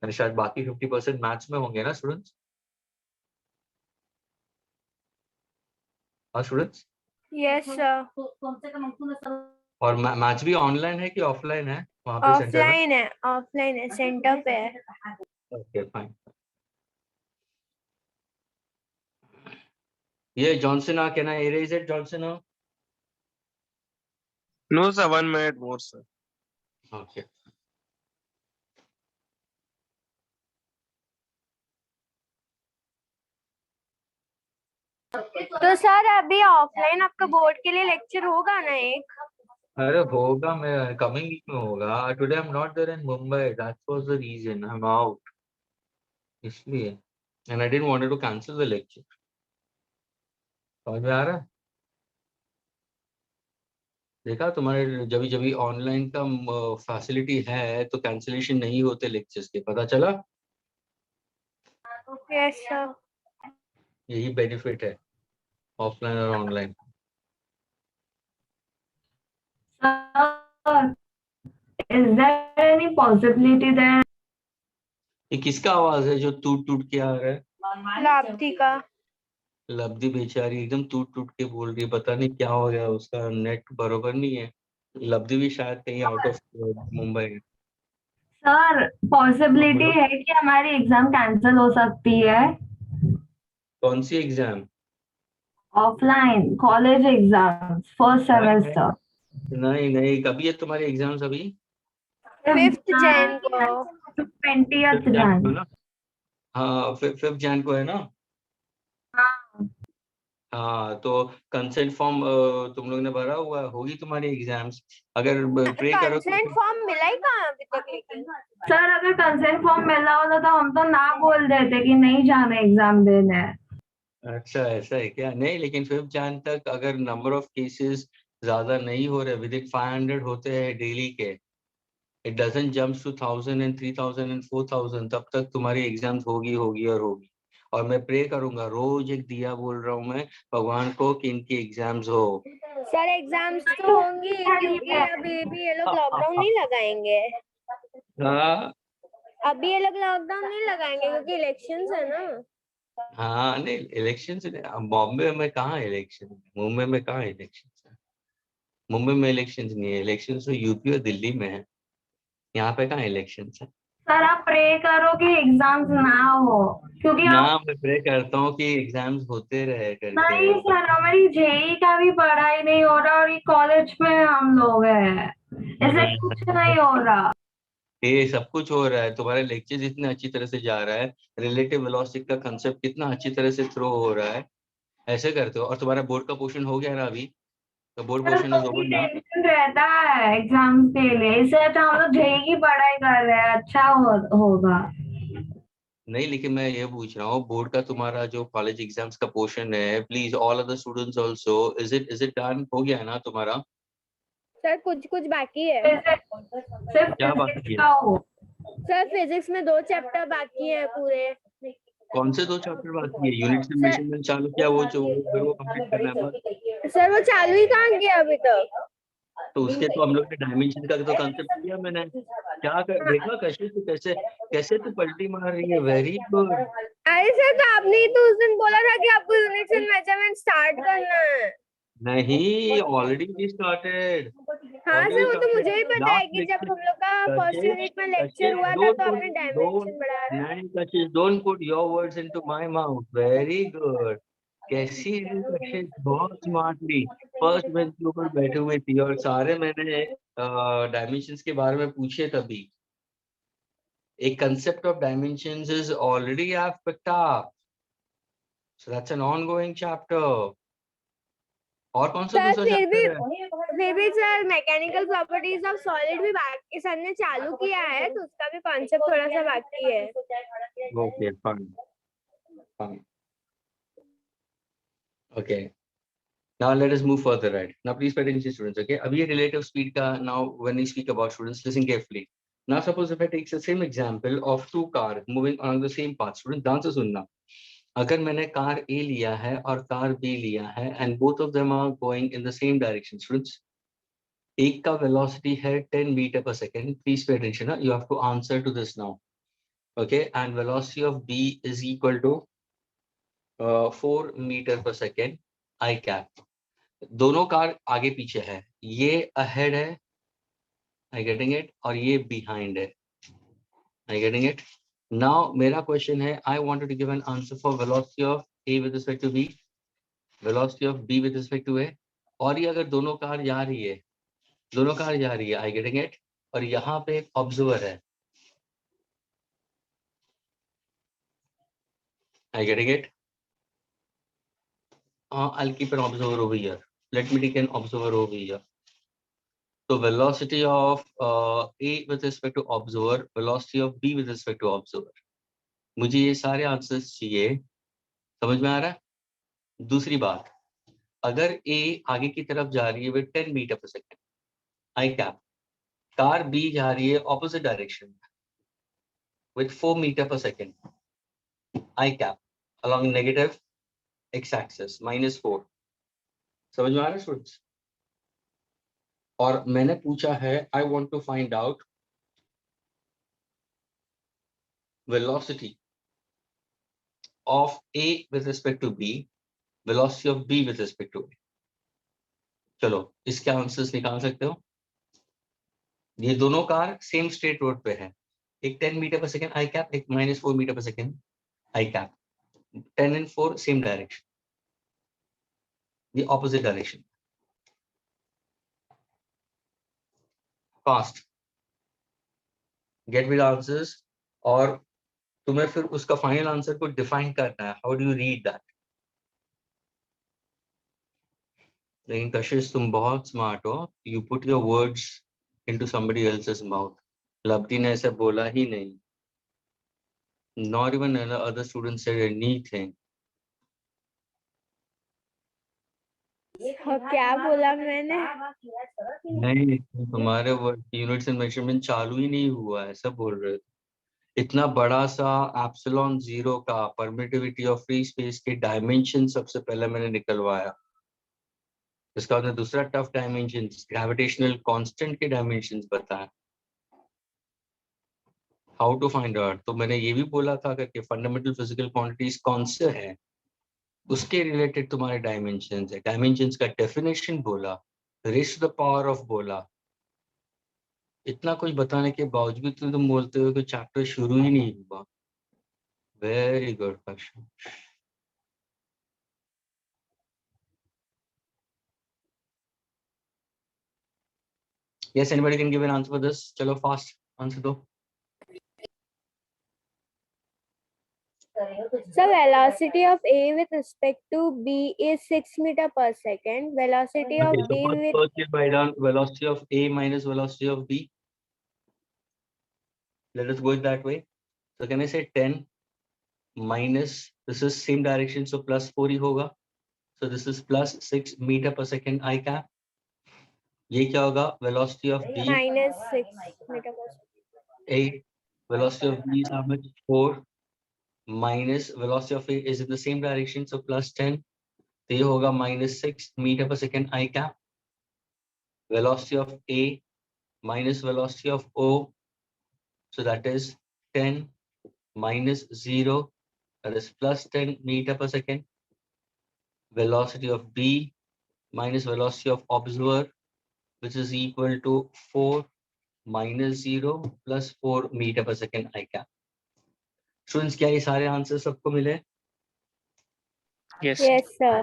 And शायद बाकी 50% मैथ्स में होंगे ना स्टूडेंट्स? हाँ स्टूडेंट्स? Yes, sir. और maths भी online है कि ऑफलाइन है वहाँ पे सेंटर में? ऑफलाइन है, सेंटर पे है। Okay fine. ये Johnson, can I erase it, Johnson? No, sir. 1 minute more, sir. Okay. तो सर अभी ऑफलाइन आपका बोर्ड के लिए लेक्चर होगा ना एक? अरे होगा, मैं कमिंग वीक में होगा। Today I am not there in Mumbai, that was the reason, I am out, इसलिए। And I didn't wanted to cancel the lecture. समझ में आ रहा है? देखा, तुम्हारे जब जब ऑनलाइन का फैसिलिटी है तो कैंसिलेशन नहीं होते लेक्चर्स के, पता चला? Yes sir. यही बेनिफिट है ऑफलाइन और online. Is there any possibility that ये किसका आवाज है जो टूट टूट के आ रहा है? लाप्ती का। लब्धि बेचारी एकदम टूट टूट के बोल रही है, पता नहीं क्या हो गया, उसका नेट बरोबर नहीं है। लब्धि भी शायद कहीं आउट ऑफ मुंबई है। सर पॉसिबिलिटी है कि हमारी एग्जाम कैंसिल हो सकती है? कौन सी exam? Offline college exam first semester. नहीं नहीं, कभी है तुम्हारे एग्जाम्स अभी? 5th जैन को। 20th जैन। हाँ 5 जैन को है ना? हाँ तो कंसेंट फॉर्म तुम लोग ने भरा हुआ होगी तुम्हारी एग्जाम्स, अगर प्रे करो। कंसेंट फॉर्म मिला ही कहाँ अभी तक? लेकिन सर अगर कंसेंट फॉर्म मिला होता तो हम तो ना बोल देते कि नहीं जाना एग्जाम देने। अच्छा ऐसा है क्या? नहीं, लेकिन 5 जैन तक अगर नंबर ऑफ केसेस ज्यादा नहीं हो रहे, विद इन 500 होते हैं डेली के, it doesn't jumps to 1000 and 3000 and 4000, तब तक तुम्हारी एग्जाम्स होगी और होगी। और मैं प्रे करूंगा, रोज एक दिया बोल रहा हूँ मैं भगवान को कि इनकी एग्जाम्स हो। सर एग्जाम्स तो होंगी क्योंकि अभी भी ये लोग लॉकडाउन नहीं लगाएंगे। हाँ अभी ये लोग लॉकडाउन नहीं लगाएंगे क्योंकि इलेक्शंस है ना। हाँ, नहीं इलेक्शन बॉम्बे में कहाँ इलेक्शन, मुंबई में कहाँ इलेक्शन है? मुंबई में इलेक्शन नहीं है, इलेक्शन तो यूपी और दिल्ली में है, यहाँ पे कहाँ इलेक्शन है? सर आप प्रे करो कि एग्जाम्स ना हो, क्योंकि ना आप मैं प्रे करता हूँ कि एग्जाम्स होते रहे नहीं करके। सर, हमारी जेई का भी पढ़ाई नहीं हो रहा और ये कॉलेज में हम लोग हैं, इसलिए कुछ नहीं हो रहा। ये सब कुछ हो रहा है, तुम्हारे लेक्चर इतने अच्छी तरह से जा रहा है, रिलेटिव वेलोसिटी का कंसेप्ट कितना अच्छी तरह से थ्रो हो रहा है, ऐसे करते हो। और तुम्हारा बोर्ड का पोर्शन हो गया ना अभी, तो बोर्ड सर पोर्शन तो इज भी ओवर ना। टेंशन रहता है एग्जाम्स के लिए, इससे अच्छा हम लोग जेई की पढ़ाई कर रहे हैं, अच्छा होगा। नहीं लेकिन मैं ये पूछ रहा हूँ, बोर्ड का तुम्हारा जो कॉलेज एग्जाम्स का पोर्शन है, please all other students also, is it done, हो गया है ना तुम्हारा? सर कुछ कुछ बाकी है। सिर्फ क्या बाकी फिजिक्स है? का हो। सर फिजिक्स में 2 चैप्टर बाकी है पूरे। कौन से 2 चैप्टर बाकी है? यूनिट से सर मेजरमेंट चालू किया, वो कंप्लीट करना है बस। सर वो चालू ही कहाँ किया अभी तक। तो उसके तो हम लोग ने डायमेंशन का तो कंसेप्ट किया मैंने। क्या कर देखा कशिश, तू कैसे कैसे तू पलटी मार रही है, वेरी गुड। अरे सर तो आपने ही तो उस दिन बोला था कि आपको यूनिट्स एंड मेजरमेंट स्टार्ट करना है। नहीं, ऑलरेडी स्टार्टेड, हाँ सर वो तो मुझे ही पता है लास्ट कि जब लेक्चर। हम लोग का फर्स्ट कशिश यूनिट में लेक्चर कशिश हुआ था डोंट तो पुट आपने डोंट डायमेंशन बढ़ाया था। नहीं कशिश, don't put your words into my mouth, very good. कैसी है कशिश, बहुत स्मार्टली फर्स्ट बेंच के ऊपर बैठे हुए थी और सारे मैंने डायमेंशंस के बारे में पूछे तभी। A concept of dimensions is already I've picked up. So that's an ongoing chapter. और कौन सा सर दूसरा चैप्टर है? फिर भी sir mechanical properties of solid भी बाकी सर ने चालू किया है तो उसका भी कॉन्सेप्ट थोड़ा सा बाकी है। Okay, fine. Fine. Okay. Now let us move further, right? Now please pay attention, students. Okay. अभी ये relative speed का, now when we speak about students, listen carefully. Now suppose if I take the same example of 2 cars moving along the same path, students ध्यान से सुनना। अगर मैंने car A लिया है और कार B लिया है and both of them are going in the same direction, students, एक का velocity है 10 meter per second. Please pay attention. You have to answer to this now. Okay, and velocity of B is equal to 4 meter per second. I cap. दोनों car आगे पीछे है, ये ahead है, I getting it, और ये behind है, I getting it. Now मेरा question है, I wanted to give an answer for velocity of A with respect to B, velocity of B with respect to A, और ये अगर दोनों कार जा रही है, I getting it, और यहाँ पे एक ऑब्जर्वर है, I getting it. I'll keep an observer over here. Let me take an observer over here. So velocity of A with respect to observer, velocity of B with respect to observer. मुझे ये सारे answers चाहिए, समझ में आ रहा है? दूसरी बात, अगर A आगे की तरफ जा रही है with 10 meter per second, I cap. Car B जा रही है opposite direction with 4 meter per second, I cap, along negative x-axis -4. समझ में आ रहा है स्टूडेंट्स? और मैंने पूछा है, I want to find out velocity of A with respect to B, velocity of B with respect to A. चलो इसके आंसर्स निकाल सकते हो। ये दोनों कार सेम स्ट्रेट रोड पे है, एक 10 मीटर पर सेकेंड आई कैप, एक -4 metre per second I cap, 10 and 4 same direction, ये opposite direction. Fast get with answers, और तुम्हें फिर उसका फाइनल आंसर को डिफाइन करना है, how do you read that. लेकिन कशिश तुम बहुत स्मार्ट हो, you put your words into somebody else's mouth. Lavati ने ऐसे बोला ही नहीं, not even other students said anything. क्या बोला मैंने? नहीं, तुम्हारे यूनिट्स एंड मेजरमेंट चालू ही नहीं हुआ है, सब बोल रहे थे। इतना बड़ा सा एप्सिलॉन जीरो का परमिटिविटी ऑफ फ्री स्पेस के डायमेंशन सबसे पहले मैंने निकलवाया। इसका बाद में दूसरा टफ डायमेंशन ग्रेविटेशनल कांस्टेंट के डायमेंशंस बताया, हाउ टू फाइंड आउट। तो मैंने ये भी बोला था कि फंडामेंटल फिजिकल क्वांटिटीज कौन से हैं, उसके रिलेटेड तुम्हारे डायमेंशंस है। डायमेंशंस का डेफिनेशन बोला, raise to the power of बोला। इतना कुछ बताने के बावजूद तुम बोलते हो कि चैप्टर शुरू ही नहीं हुआ। Very good question. Yes, anybody can give an answer for this? चलो fast आंसर दो। So velocity of A with respect to B is 6 meter per second. Velocity of Okay, so B with first let's write down velocity of A minus velocity of B. Let us go it that way. So can I say 10 minus, this is same direction, so plus 4 ही होगा. So this is plus 6 meter per second I cap. ये क्या होगा? Velocity of B minus 6 meter per second. 8. Velocity of B is how much? 4 minus velocity of A is in the same direction, so plus 10. तो ये होगा minus 6 meter per second I cap. Velocity of A minus velocity of O, so that is 10 minus 0, that is plus 10 meter per second. Velocity of B minus velocity of observer, which is equal to 4 minus 0 plus 4 meter per second I cap. Students, क्या ये सारे answer सबको मिले? Yes. Yes, sir.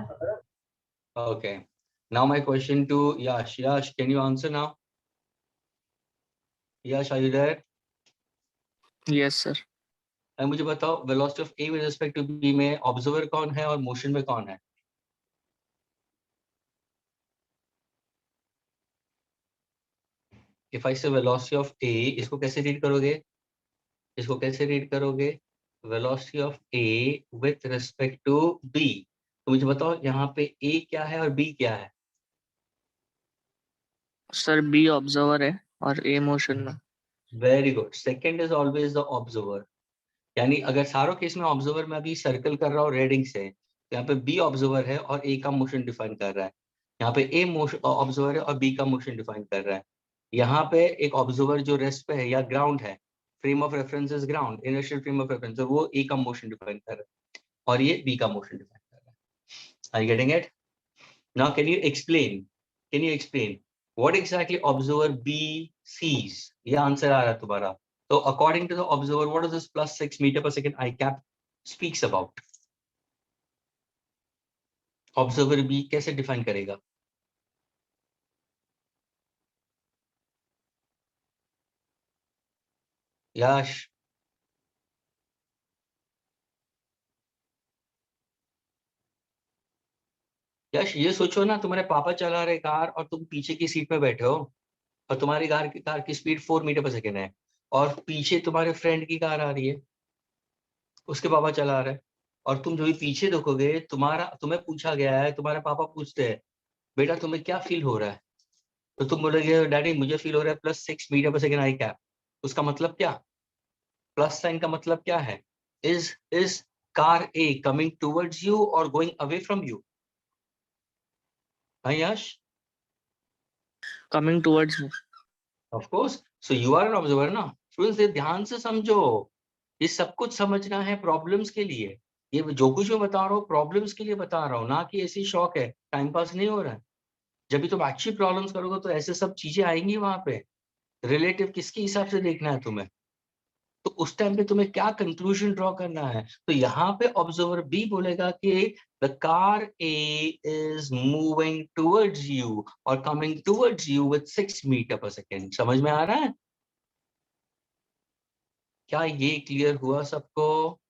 Okay. Now my question to Yash. Yash, can you answer now? Yash, are you there? Yes, sir. अब मुझे बताओ velocity of A with respect to B में observer कौन है और motion में कौन है? If I say velocity of A, इसको कैसे रीड करोगे? इसको कैसे रीड करोगे? Velocity of A with respect to B. तो मुझे बताओ यहाँ पे A क्या है और B क्या है? सर बी ऑब्जर्वर है और ए मोशन में। Very good. Second is always the observer. यानी अगर सारों केस में ऑब्जर्वर में अभी सर्कल कर रहा हूँ रेडिंग से, तो यहाँ पे बी ऑब्जर्वर है और ए का मोशन डिफाइन कर रहा है। यहाँ पे ए मोशन ऑब्जर्वर है और बी का मोशन डिफाइन कर रहा है। यहाँ पे एक ऑब्जर्वर जो रेस्ट पे है या ग्राउंड है, frame of reference is ground, inertial frame of reference, वो ए का मोशन डिफाइन कर रहा है और ये बी का मोशन डिफाइन कर रहा है। Are you getting it? Now can you explain what exactly observer B sees? ये आंसर आ रहा है तुम्हारा। So according to the observer, what does this plus 6 meter per second I cap speaks about? Observer B कैसे define करेगा? यश, ये सोचो ना, तुम्हारे पापा चला रहे कार और तुम पीछे की सीट में बैठे हो और तुम्हारी कार की स्पीड 4 मीटर पर सेकेंड है और पीछे तुम्हारे फ्रेंड की कार आ रही है, उसके पापा चला रहे हैं और तुम जो भी पीछे देखोगे, तुम्हें पूछा गया है, तुम्हारे पापा पूछते हैं बेटा तुम्हें क्या फील हो रहा है, तो तुम बोलोगे डैडी मुझे फील हो रहा है प्लस 6 मीटर पर सेकेंड आई कैप। उसका मतलब क्या? प्लस साइन का मतलब क्या है? Is car A coming towards you और गोइंग अवे फ्रॉम यू? हाँ yes, coming towards me. Of course. So you are an observer ना। स्टूडेंट्स ध्यान से समझो, ये सब कुछ समझना है प्रॉब्लम्स के लिए। ये जो कुछ मैं बता रहा हूँ प्रॉब्लम्स के लिए बता रहा हूँ, ना कि ऐसी शौक है, टाइम पास नहीं हो रहा है। जब भी तुम एक्चुअली प्रॉब्लम्स करोगे तो ऐसे सब चीजें आएंगी वहां पे। रिलेटिव किसके हिसाब से देखना है तुम्हें, तो उस टाइम पे तुम्हें क्या कंक्लूजन ड्रॉ करना है। तो यहाँ पे ऑब्जर्वर बी बोलेगा कि the car A is moving towards you और coming towards you with 6 metre per second. समझ में आ रहा है? क्या ये क्लियर हुआ सबको?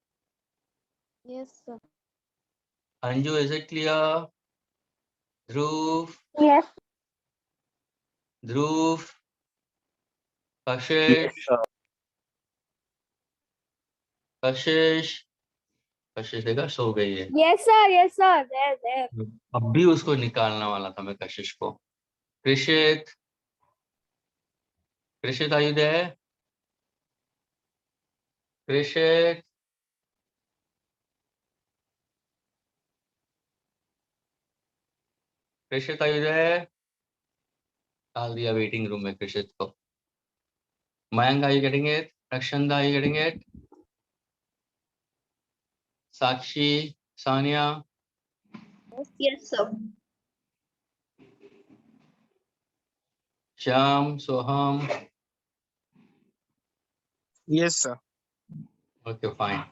Yes, sir. Anju, is it clear? Dhruv, Yes. कशिश, कशिश देखा सो गई है। Yes, sir. Yes, sir. There. अब भी उसको निकालने वाला था मैं कशिश को। कृषित, कृषित are you there? कृषित, कृषित are you there? डाल दिया वेटिंग रूम में कृषित को। Mayank are you getting it? Rakshanda are you getting it? Sakshi, Sania, Yes, sir. Shyam, Soham, Yes, sir. okay fine.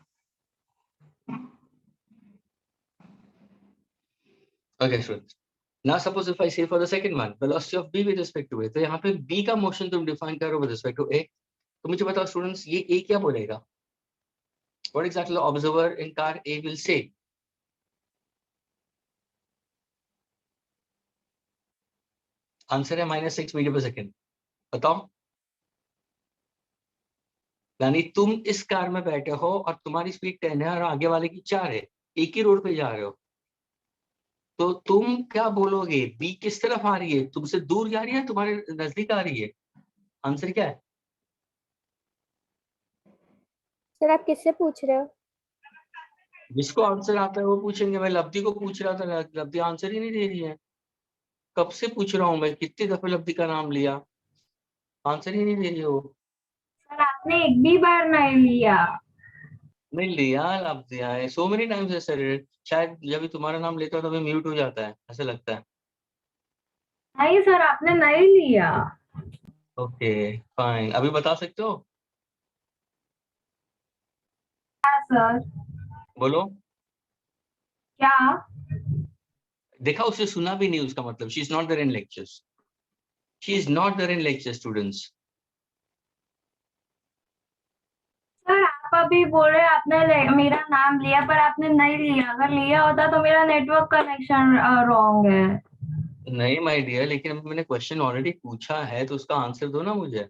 Okay students. Now suppose if I say for the second one, velocity of b with respect to a, तो यहाँ पे b का motion तुम define करो with respect to a, तो मुझे बताओ students ये a क्या बोलेगा? What exactly the observer in car A will say? Answer है -6 मीटर पर सेकेंड। बताओ। यानी तुम इस कार में बैठे हो और तुम्हारी स्पीड 10 है और आगे वाले की 4 है, एक ही रोड पे जा रहे हो, तो तुम क्या बोलोगे? बी किस तरफ आ रही है? तुमसे दूर जा रही है, तुम्हारे नजदीक आ रही है? आंसर क्या है? Sir, आप किससे पूछ रहे हो? जिसको आंसर आता है वो पूछेंगे। मैं लब्धि को पूछ रहा था, लब्धि आंसर ही नहीं दे रही है। कब से पूछ रहा हूँ मैं, कितनी दफे लब्धि का नाम लिया, आंसर ही नहीं दे रही हो। सर आपने एक भी बार नहीं लिया। नहीं लिया लब्धि है, सो मेनी टाइम्स सर। शायद जब भी तुम्हारा नाम लेता हूँ तभी म्यूट हो जाता है, ऐसा लगता है। नहीं सर आपने नहीं लिया। ओके फाइन, अभी बता सकते हो? हाँ सर। बोलो। क्या? देखा, उसने सुना भी नहीं, उसका मतलब she is not there in lectures, she is not there in lecture students. Sir आप अभी बोल रहे आपने मेरा नाम लिया पर आपने नहीं लिया। अगर लिया होता तो मेरा नेटवर्क कनेक्शन रॉन्ग है। नहीं माय डियर, लेकिन अभी मैंने क्वेश्चन ऑलरेडी पूछा है तो उसका आंसर दो ना मुझे।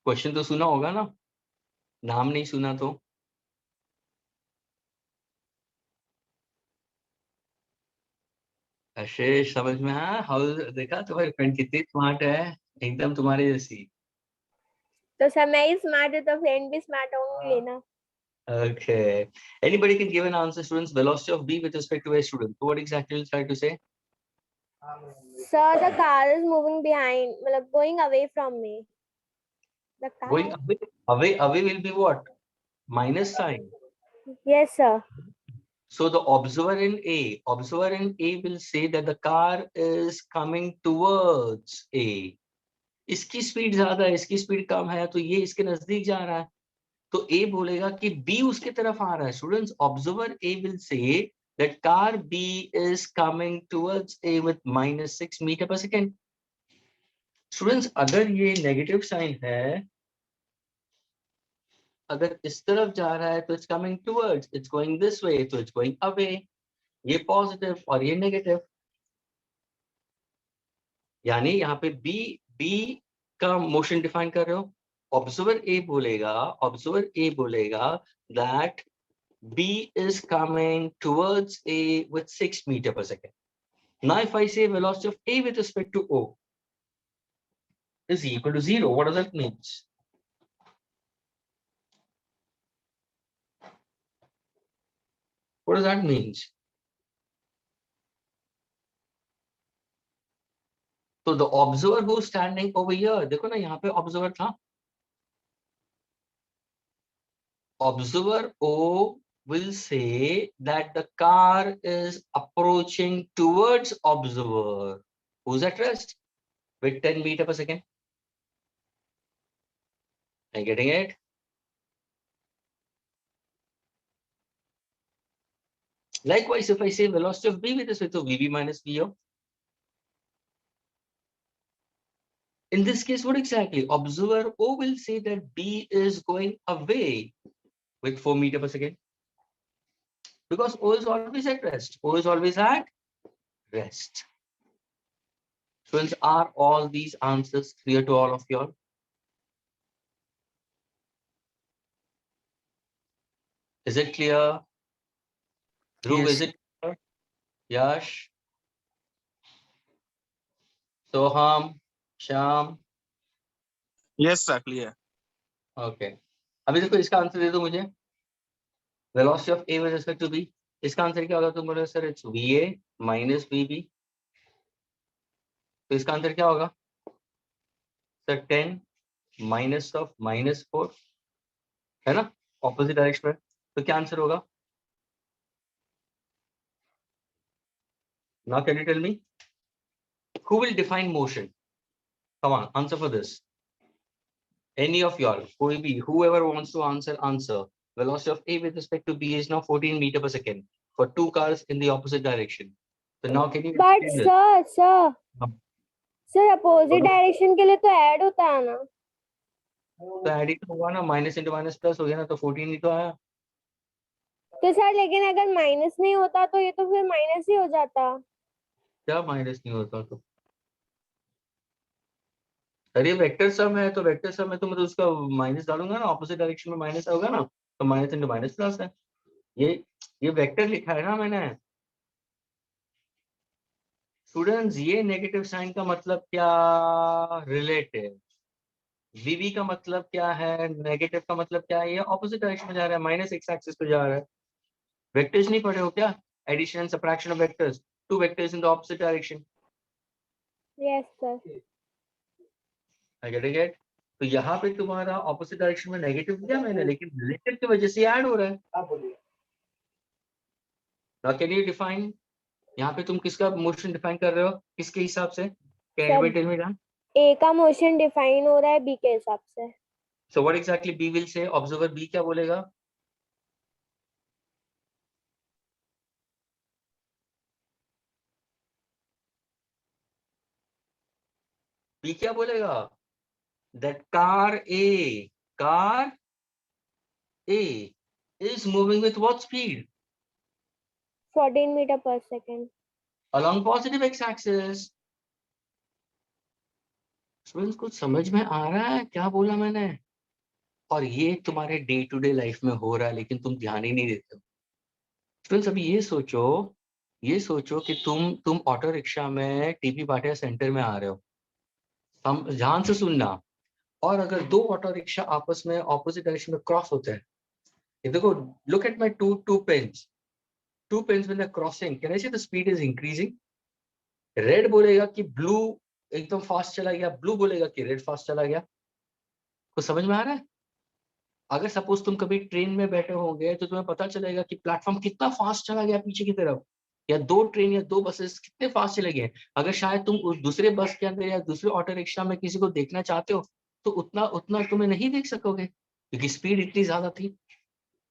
क्वेश्चन तो सुना होगा ना, नाम नहीं सुना तो? आशीष समझ में आया? हाउ देखा तुम्हारी फ्रेंड कितनी स्मार्ट है, एकदम तुम्हारी जैसी। तो सर मैं ही स्मार्ट हूँ तो फ्रेंड भी स्मार्ट होंगे ना। Okay. Anybody can give an answer, students. Velocity of b with respect to a student. So what exactly you try to say? Sir, the car is moving behind, मतलब going away from me. The car. Going away will be what? Minus sign. Yes, sir. So the observer in A will say that the car is coming towards A. इसकी speed ज्यादा है, इसकी speed कम है, तो ये इसके नजदीक जा रहा है, तो A बोलेगा कि B उसके तरफ आ रहा है। Students, observer A will say that car B is coming towards A with -6 metre per second. Students, अगर ये नेगेटिव साइन है, अगर इस तरफ जा रहा है तो it's coming towards, it's going this way, तो इट्स गोइंग अवे। ये पॉजिटिव और ये नेगेटिव, यानी यहाँ पे बी का मोशन डिफाइन कर रहे हो। ऑब्जर्वर ए बोलेगा that B is coming towards A with 6 metre per second. Now if I say velocity of A with respect to O is equal to 0, what does that mean? What does that mean? So the observer who's standing over here, देखो ना यहाँ पे observer था, observer O will say that the car is approaching towards observer who's at rest with 10 meter per second. Are you getting it? Likewise, if I say velocity of B with respect to VB minus VO, in this case, what exactly? Observer O will say that B is going away with 4 meter per second, because O is always at rest. O is always at rest. Students, are all these answers clear to all of you all? Is it clear? Dhruv, Yes, is it clear? Yash, Soham, Sham. Yes, sir. Clear. Okay. अभी देखो इसका answer दे दो मुझे. Velocity of A with respect to B. इसका answer क्या होगा? तुम बोलो sir it's VA minus VB. तो इसका आंसर क्या होगा? सर 10 माइनस ऑफ -4 है ना, ऑपोजिट डायरेक्शन में. तो क्या आंसर होगा? Now can you tell me who will define motion? Come on, answer for this. Any of y'all, कोई भी, whoever wants to answer. Velocity of A with respect to B is now 14 meter per second for two cars in the opposite direction. So now can you But explain this? sir opposite direction के लिए तो add होता है ना. तो add ही तो हुआ ना, माइनस इंटू माइनस प्लस हो गया ना, तो 14 ही तो आया. तो सर लेकिन अगर माइनस नहीं होता तो ये तो फिर माइनस ही हो जाता. क्या माइनस नहीं होता? तो अरे वेक्टर सम है, तो वेक्टर सम है तो मैं तो उसका माइनस डालूंगा ना, ऑपोजिट डायरेक्शन में माइनस होगा ना, तो माइनस इंटू माइनस प्लस है. ये वेक्टर लिखा है ना मैंने. स्टूडेंट्स, ये नेगेटिव साइन का मतलब क्या? रिलेटिव. वीवी का मतलब क्या है? नेगेटिव का मतलब क्या है? ये ऑपोजिट डायरेक्शन में जा रहा है, माइनस एक्स एक्सिस पे जा रहा है. वेक्टर्स नहीं पढ़े हो क्या? Addition and subtraction of vectors, two vectors in the opposite direction. Yes sir. I get it. तो यहाँ पे तुम्हारा ऑपोजिट डायरेक्शन में नेगेटिव दिया मैंने, लेकिन रिलेटिव की वजह से ऐड हो रहा है. नाउ कैन यू डिफाइन, यहाँ पे तुम किसका मोशन डिफाइन कर रहे हो, किसके हिसाब से? Can anybody tell me that? A का मोशन डिफाइन हो रहा है बी के हिसाब से. So what exactly B will say? Observer B क्या बोलेगा? बी क्या बोलेगा? That car A is moving with what speed? 14 meter per second. Along positive x-axis. Students कुछ समझ में आ रहा है क्या बोला मैंने? और ये तुम्हारे डे टू डे लाइफ में हो रहा है, लेकिन तुम ध्यान ही नहीं देते हो. स्टूडेंट्स अभी ये सोचो कि तुम ऑटो रिक्शा में टीपी भाटिया सेंटर में आ रहे हो. हम ध्यान से सुनना. और अगर दो ऑटो रिक्शा आपस में ऑपोजिट डायरेक्शन में क्रॉस होते हैं, ये देखो, look at my two pens when they're crossing, can I say the speed is increasing? Red बोलेगा कि ब्लू एकदम फास्ट चला गया, ब्लू बोलेगा कि रेड फास्ट चला गया. कुछ समझ में आ रहा है? अगर सपोज तुम कभी ट्रेन में बैठे होंगे तो तुम्हें पता चलेगा कि प्लेटफॉर्म कितना फास्ट चला गया पीछे की तरफ, या दो ट्रेन या दो बसेस कितने फास्ट चले गए. अगर शायद तुम उस दूसरे बस के अंदर या दूसरे ऑटो रिक्शा में किसी को देखना चाहते हो, तो उतना तुम्हें नहीं देख सकोगे, क्योंकि स्पीड इतनी ज्यादा थी.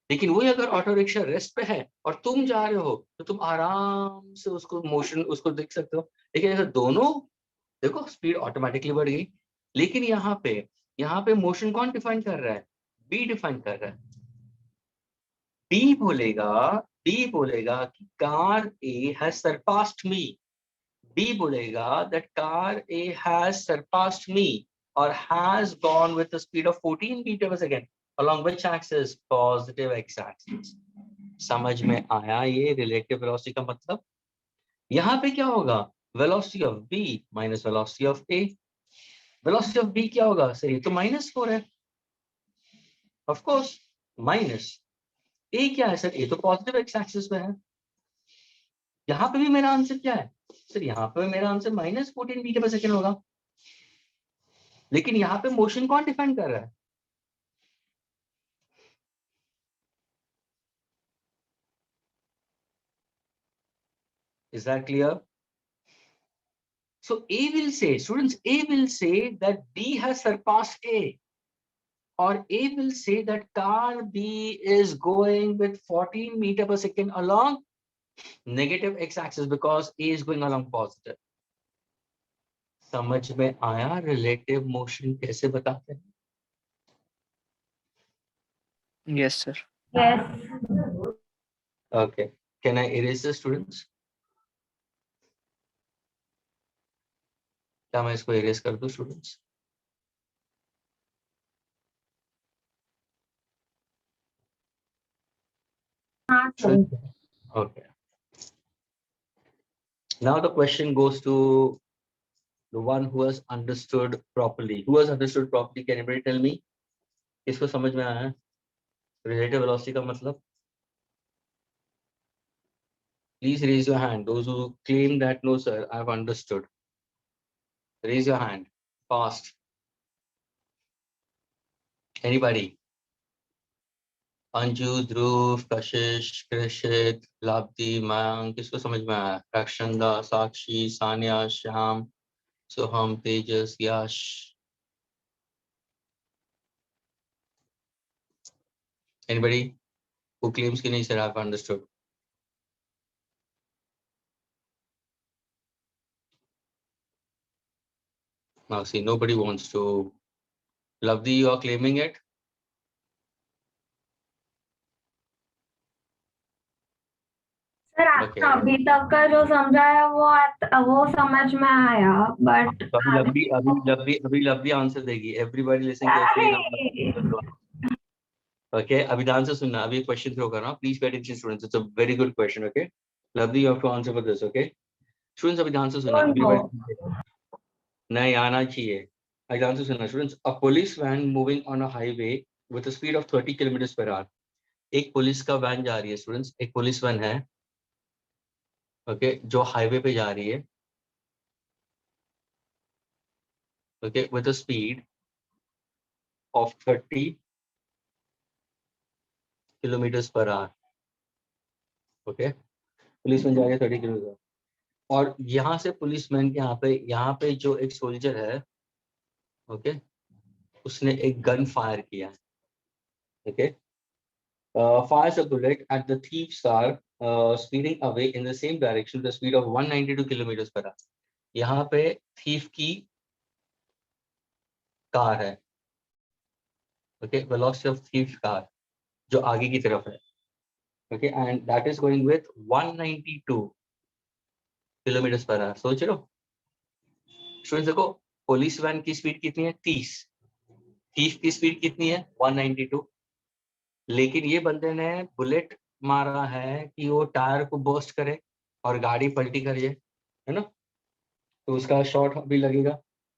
लेकिन वही अगर ऑटो रिक्शा रेस्ट पे है और तुम जा रहे हो, तो तुम आराम से उसको मोशन उसको देख सकते हो. लेकिन अगर दोनों, देखो स्पीड ऑटोमेटिकली बढ़ गई. लेकिन यहाँ पे मोशन कौन डिफाइन कर रहा है? बी डिफाइन कर रहा है. बी बोलेगा कि car A has surpassed me. B बोलेगा that car A has surpassed me और has gone with the speed of 14 metre per second along which axis? Positive x axis. समझ में आया ये रिलेटिव वेलोसिटी का मतलब? यहाँ पे क्या होगा? Velocity of b minus velocity of a. Velocity of b क्या होगा सर? ये तो -4 है. ऑफ कोर्स माइनस a क्या है सर? ये तो पॉजिटिव x एक्सिस पे है. यहाँ पे भी मेरा आंसर क्या है सर? यहाँ पे मेरा आंसर -14 मीटर पर सेकंड होगा. लेकिन यहाँ पे मोशन कौन डिफाइन कर रहा है? Is that clear? So A will say, students, A will say that B has surpassed A, or A will say that car B is going with 14 meter per second along negative x-axis because A is going along positive. समझ में आया relative motion कैसे बताते हैं? yes, sir. Yes. Okay. Can I erase the students? क्या मैं इसको erase कर दूं students? हाँ sir. Okay. Now the question goes to the one who has understood properly. Who has understood properly? Can anybody tell me? किसको समझ में आया है relative velocity का मतलब? Please raise your hand. Those who claim that no sir, I have understood. Raise your hand. Fast. Anybody? Anju, ध्रुव, कशिश, कृषित, लाब्दी, मयंक, किसको समझ में आया? रक्षंदा, साक्षी, सानिया, श्याम, सोहम, तेजस, यश. Anybody who claims कि नहीं sir, I've understood? Now see, nobody wants to. Lavdi, you are claiming it? Sir Okay. आपने अभी तक का जो समझाया वो समझ में आया, बट तो अभी लवली आंसर देगी. Everybody listen carefully now. Okay, अभी ध्यान से सुनना. अभी क्वेश्चन थ्रो कर रहा हूँ. Please pay attention students. It's a very good question. Okay, Lavli, you have to answer for this. Okay, students अभी ध्यान से सुनना. Everybody नहीं आना चाहिए. अभी ध्यान से सुनना students. A police van moving on a highway with a speed of 30 kilometers per hour. एक पुलिस का वैन जा रही है students. एक पुलिस वैन है. Okay, जो हाईवे पे जा रही है. Okay, with a speed of 30 kilometers per hour. Okay, police van जा रही है 30 किलोमीटर. और यहाँ से पुलिसमैन के यहाँ पे जो एक सोल्जर है, ओके, उसने एक गन फायर किया. Okay, fires a bullet at the thief's car, speeding away in the same direction with a speed of 192 kilometers per hour. यहाँ पे थीफ की कार है. Okay, velocity of thief car जो आगे की तरफ है. Okay, and that is going with 192 kilometre per our. सोच लो स्टूडेंट्स, देखो पुलिस वैन की स्पीड कितनी है? 30. थीफ की स्पीड कितनी है? 192. लेकिन ये बंदे ने बुलेट मारा है कि वो टायर को बर्स्ट करे और गाड़ी पलटी करे, है ना? तो उसका शॉट भी लगेगा.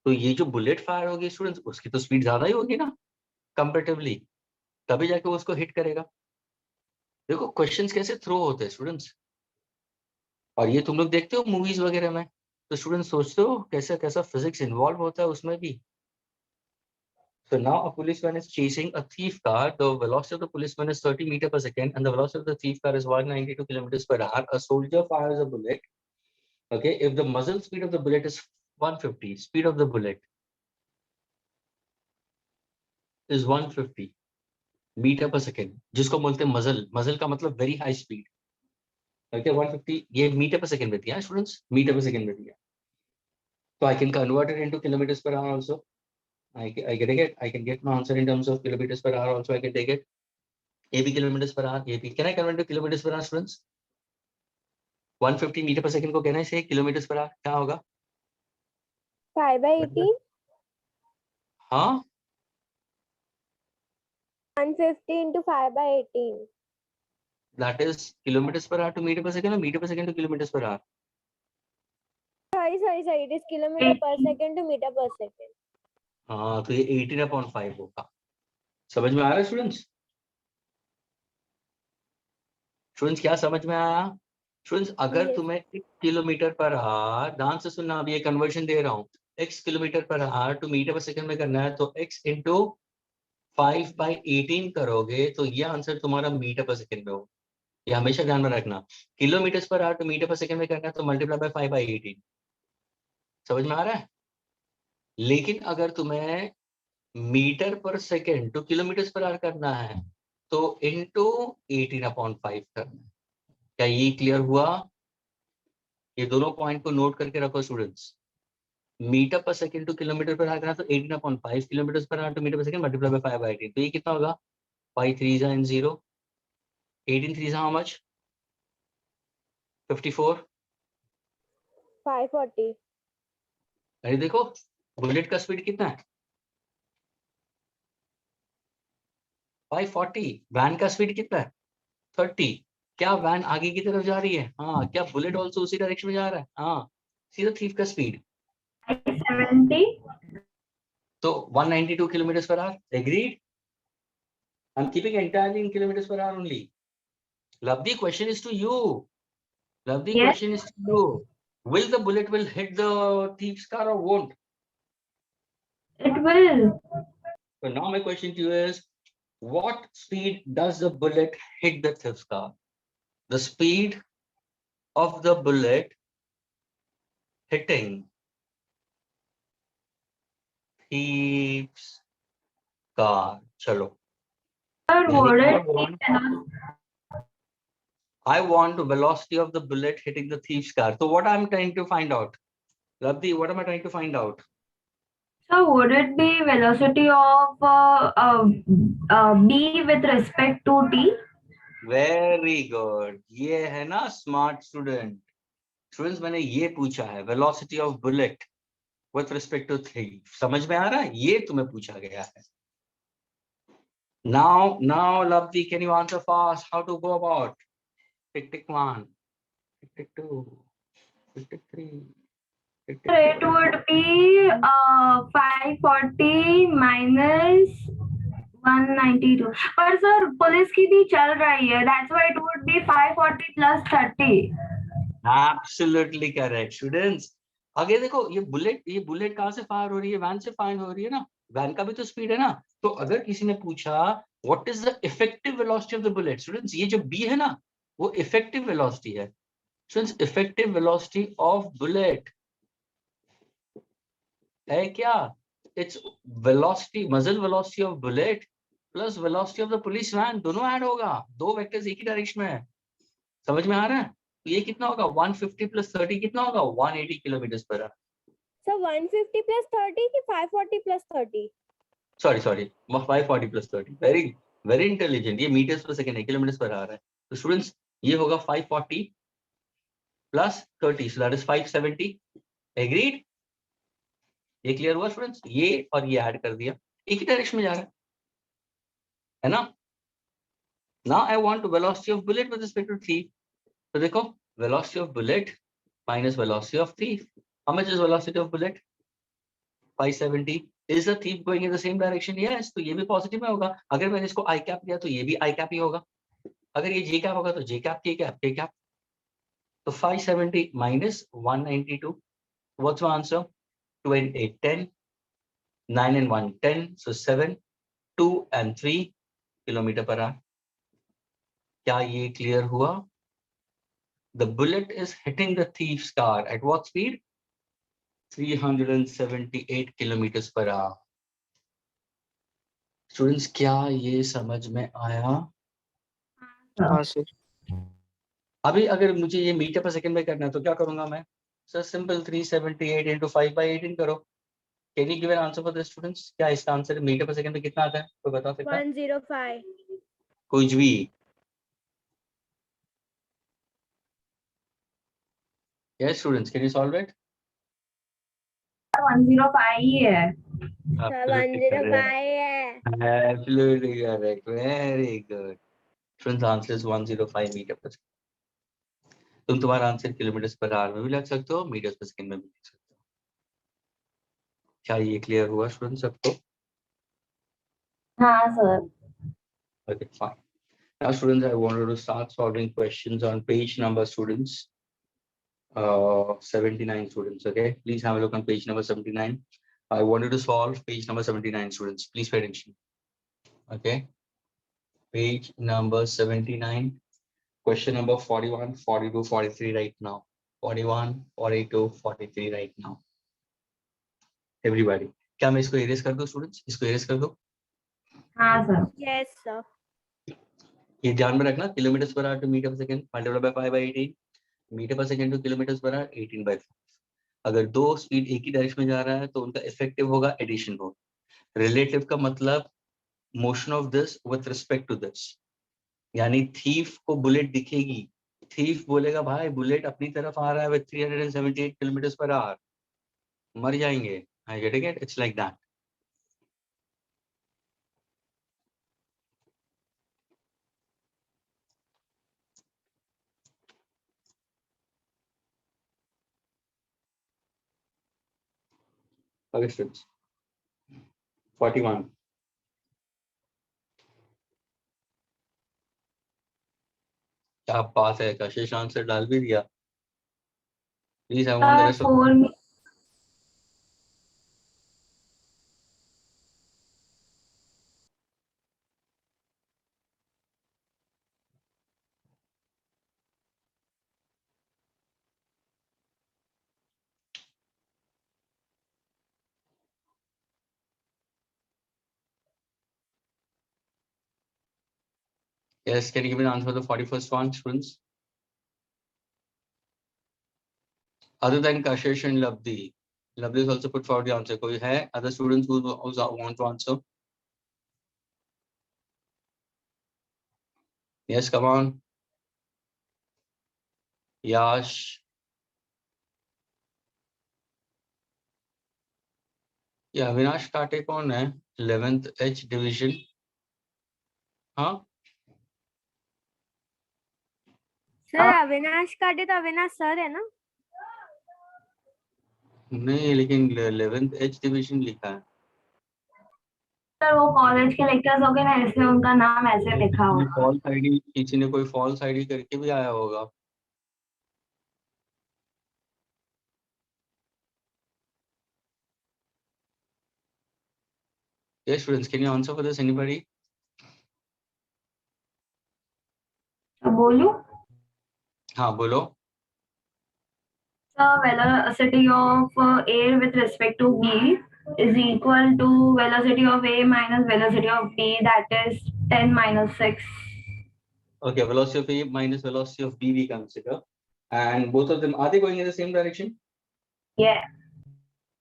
तो ये जो बुलेट फायर होगी स्टूडेंट्स, उसकी तो स्पीड ज्यादा ही होगी ना कंपैरेटिवली, तभी जाके वो उसको हिट करेगा. देखो क्वेश्चंस कैसे थ्रो होते हैं स्टूडेंट्स. और ये तुम लोग देखते हो मूवीज वगैरह में, तो स्टूडेंट्स सोचते हो कैसा कैसा फिजिक्स इन्वॉल्व होता है उसमें भी. So now a policeman is chasing a thief car. The velocity of the policeman is 30 meters per second, and the velocity of the thief car is 192 kilometers per hour. A soldier fires a bullet. Okay, if the muzzle speed of the bullet is 150, speed of the bullet is 150 meter per second. जिसको बोलते हैं मजल का मतलब very high speed. Okay, 150 ये metre per second में दिया students, metre per second में दिया. So I can convert it into kilometers per hour also. I can get my answer in terms of kilometers per hour also. I can take it. AB kilometers per hour. AB. Can I convert to kilometers per hour, students? 150 meter per second को कहना है से kilometers per hour क्या होगा? 5/18. हाँ. 150 into 5/18. That is kilometers per hour to meter per second or meter per second to kilometers per hour. Sorry. It is kilometer per second to meter per second. हाँ, तो ये 18/5 होगा. समझ में आ रहा है स्टूडेंट्स? स्टूडेंट्स क्या समझ में आया? स्टूडेंट्स अगर तुम्हें 1 किलोमीटर पर आवर, ध्यान से सुनना, अभी ये कन्वर्जन दे रहा हूँ, x kilometer per hour to meter per second में करना है, तो x इंटू 5/18 करोगे तो ये आंसर तुम्हारा मीटर पर सेकंड में हो. ये हमेशा ध्यान में रखना. Kilometer per hour to meter per second में करना है तो मल्टीप्लाई बाय 5/18. समझ में आ रहा है? लेकिन अगर तुम्हें metre per second to kilometer per hour करना है तो इंटू 18/5 करना है. क्या ये क्लियर हुआ? ये दोनों पॉइंट को नोट करके रखो students. Meter per second to kilometer per hour करना तो 18/5 kilometer per hour to meter per second multiply by 5/18. तो ये कितना होगा? 5 3s and 0. 18 3s how much? 54. 540. अरे देखो बुलेट का स्पीड कितना है? 540. वैन का स्पीड कितना है? 30. क्या वैन आगे की तरफ जा रही है? हाँ। क्या बुलेट ऑल्सो उसी डायरेक्शन में जा रहा है? हाँ। सी द थीफ का स्पीड 70. तो 192 kilometre per our. Agreed? I'm keeping entirely in kilometers per hour only. Lavdi, question is to you. Lavdi, Yes. question is to you. Will the bullet will hit the thief's car or won't? It will. So now my question to you is, what speed does the bullet hit the thief's car? The speed of the bullet hitting thief's car. Chalo. Sir, would it I want the velocity of the bullet hitting the thief's car. So what I'm trying to find out? Lavdi, what am I trying to find out? So would it be velocity of B with respect to T? Very good. ये है ना smart student. Students मैंने ये पूछा है velocity of bullet with respect to thief. समझ में आ रहा है? ये तुम्हें पूछा गया है. Now lovely, can you answer fast? How to go about? Tick tick 1, tick tick 2, tick tick 3. It would be 540 minus 192. पर सर पुलिस की भी चल रही है. That's why it would be 540 plus 30. Absolutely correct students. आगे देखो, ये bullet कहाँ से फायर हो रही है? वैन से फायर हो रही है ना. वैन का भी तो स्पीड है ना. तो अगर किसी ने पूछा what is the effective velocity of the bullet, students ये जो बी है ना वो इफेक्टिव वेलोसिटी है. Students effective velocity of bullet है क्या? It's velocity, muzzle velocity of bullet plus velocity of the police van. दोनों ऐड होगा. दो वेक्टर्स एक ही डायरेक्शन में है. समझ में आ रहा है? तो ये कितना होगा? 150 प्लस 30 कितना होगा? 180 kilometre per our. So 150 plus 30 कि 540 plus 30? Sorry 540 plus 30. Very intelligent. ये मीटर्स पर सेकंड है, किलोमीटर पर आ रहा है. तो स्टूडेंट्स ये होगा 540 plus 30, so that is 570. Agreed? ये क्लियर हुआ स्टूडेंट्स? ये और ये ऐड कर दिया, एक ही डायरेक्शन में जा रहा है ना. Now I want velocity of bullet with respect to thief. तो देखो, velocity of bullet minus velocity of thief. How much is velocity of bullet? 570. Is the thief going in the same direction? Yes. तो ये भी positive में होगा. अगर मैंने इसको आई कैप लिया तो ये भी आई कैप ही होगा. अगर ये जे कैप होगा तो जे कैप, के कैप, के कैप. तो 570 minus 192. What's my answer? 2 and 8, 10. 9 and 1, 10. So 7, 2 and 3 kilometer per hour. क्या ये क्लियर हुआ? The bullet is hitting the thief's car at what speed? 378 kilometers per hour. Students, क्या ये समझ में आया? हाँ सर. अभी अगर मुझे ये मीटर पर सेकंड में करना है तो क्या करूंगा मैं? सर सिंपल 378 into 5/18 करो. Can you give an answer for this students? क्या इसका आंसर मीटर पर सेकंड में कितना आता है? कोई बता सकता है? 105. कुछ भी. Yes students, can you solve it? 105 ही है. Absolutely 105 correct. है. Absolutely correct. Very good. Students, answer is 105 meter per second. तुम तुम्हारा आंसर किलोमीटर पर आवर में भी लिख सकते हो, मीटर पर सेकंड में भी लिख सकते हो. क्या ये क्लियर हुआ स्टूडेंट्स सबको? हाँ sir. Okay, fine. Now students, I wanted to start solving questions on page number, students. 79 students. Okay, please have a look on page number 79. I wanted to solve page number 79 students. Please pay attention. Okay, page number 79. Question number 41, 42, 43 right now. 41, 42, 43 right now. Everybody. क्या मैं इसको erase कर दूं students? इसको erase कर दूं? हाँ sir. Yes sir. ये ध्यान में रखना, kilometer per hour to meter per second multiply by 5/18. Meter per second to kilometer per hour 18/5. अगर दो स्पीड एक ही डायरेक्शन में जा रहा है तो उनका इफेक्टिव होगा एडिशन होगा. रिलेटिव का मतलब motion of this with respect to this. यानी थीफ को बुलेट दिखेगी, थीफ बोलेगा भाई बुलेट अपनी तरफ आ रहा है विथ 378 किलोमीटर पर आवर, मर जाएंगे. आई get it. It's like that. Okay, students. 41. क्या बात है, कशिश आंसर डाल भी दिया. Please, I want the rest of. 4 Yes, can you give me the answer for the 41st one, students? Other than Kashish and Labdi. Labdi has also put forward the answer. Koi hai? Other students who want to answer? Yes, come on. Yash. Yeah, Avinash Kate कौन है? 11th H division. हाँ? Sir Avinash काटे तो Avinash sir है ना? नहीं, लेकिन 11th H division लिखा है. सर वो कॉलेज के लेक्चर्स हो गए ना, इसलिए उनका नाम ऐसे लिखा होगा. फॉल्स आईडी, किसी ने कोई फॉल्स आईडी करके भी आया होगा. Yes, students, can you answer for this? Anybody? तो बोलूं? हाँ, बोलो. The velocity of air with respect to B is equal to velocity of A minus velocity of B, that is 10 minus 6. Okay, velocity of A minus velocity of B we consider. And both of them, are they going in the same direction? Yeah.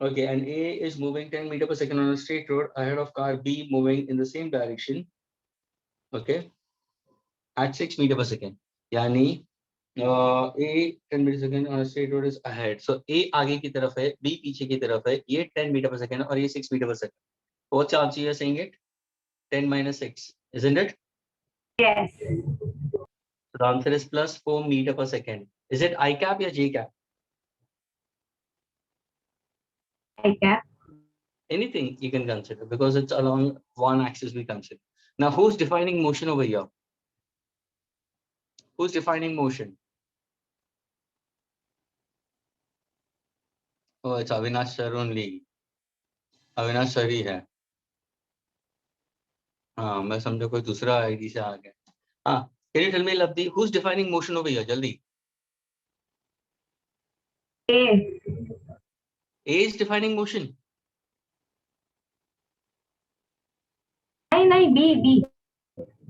Okay, and A is moving 10 meters per second on a straight road ahead of car B moving in the same direction. Okay, at 6 meters per second. Yani A 10 meters per second on a straight road is ahead. So A आगे की तरफ है, B पीछे की तरफ है. ये 10 meters per second और ये 6 meters per second. What chance you are saying it? 10 minus 6, isn't it? Yes. So the answer is plus 4 meters per second. Is it I cap or J cap? Okay. Anything you can consider because it's along one axis we consider. Now, who's defining motion over here? Who's defining motion? Oh, it's Avinash sir only. Avinash sir ही है. हाँ, मैं समझा कोई दूसरा ID से आ गया. हाँ, can you tell me, Labdi, who's defining motion over here? जल्दी. A. A is defining motion. नहीं B.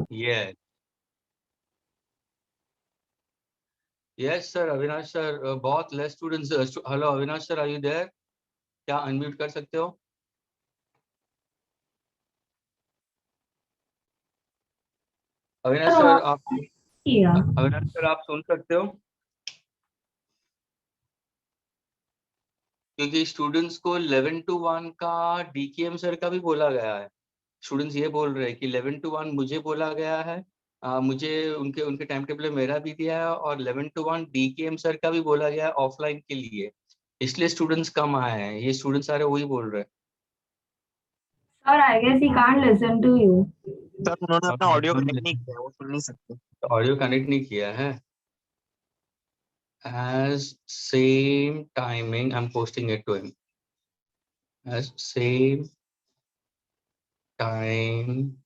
Yes. Yes, sir. Avinash sir, बहुत less students. Hello, Avinash sir, are you there? क्या unmute कर सकते हो? अविनाश सर आप Avinash sir आप सुन सकते हो? क्योंकि स्टूडेंट्स को 11 to 1 का डीकेएम सर का भी बोला गया है. स्टूडेंट्स ये बोल रहे हैं कि 11 to 1 मुझे बोला गया है, मुझे उनके टाइम टेबल में मेरा भी दिया है और 11 to 1 डीकेएम सर का भी बोला गया है ऑफलाइन के लिए, इसलिए स्टूडेंट्स कम आए हैं. ये स्टूडेंट्स सारे वही बोल रहे हैं. Sir, I guess he can't listen to you. Sir उन्होंने अपना ऑडियो कनेक्ट नहीं किया, वो सुन नहीं सकते. ऑडियो कनेक्ट नहीं किया है. As same timing, I'm posting it to him. As same time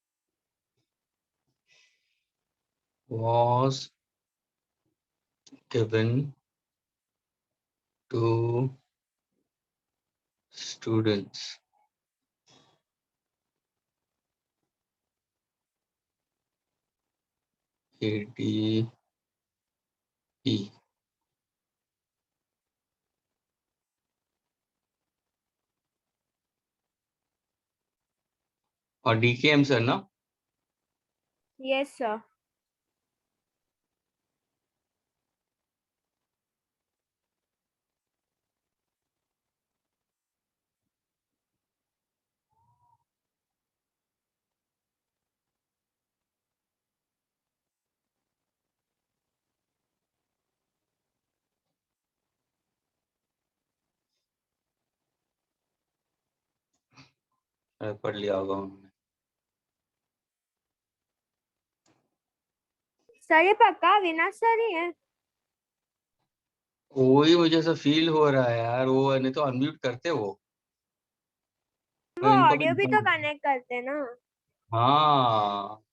was given to students. ADE. और DKM सर ना? Yes, sir. पढ़ लिया होगा उन्होंने। सर ये पक्का अविनाश सर ही है? वही मुझे ऐसा फील हो रहा है यार, वो नहीं तो अनम्यूट करते वो वो इनको ऑडियो भी भी तो कनेक्ट करते हैं ना। हाँ,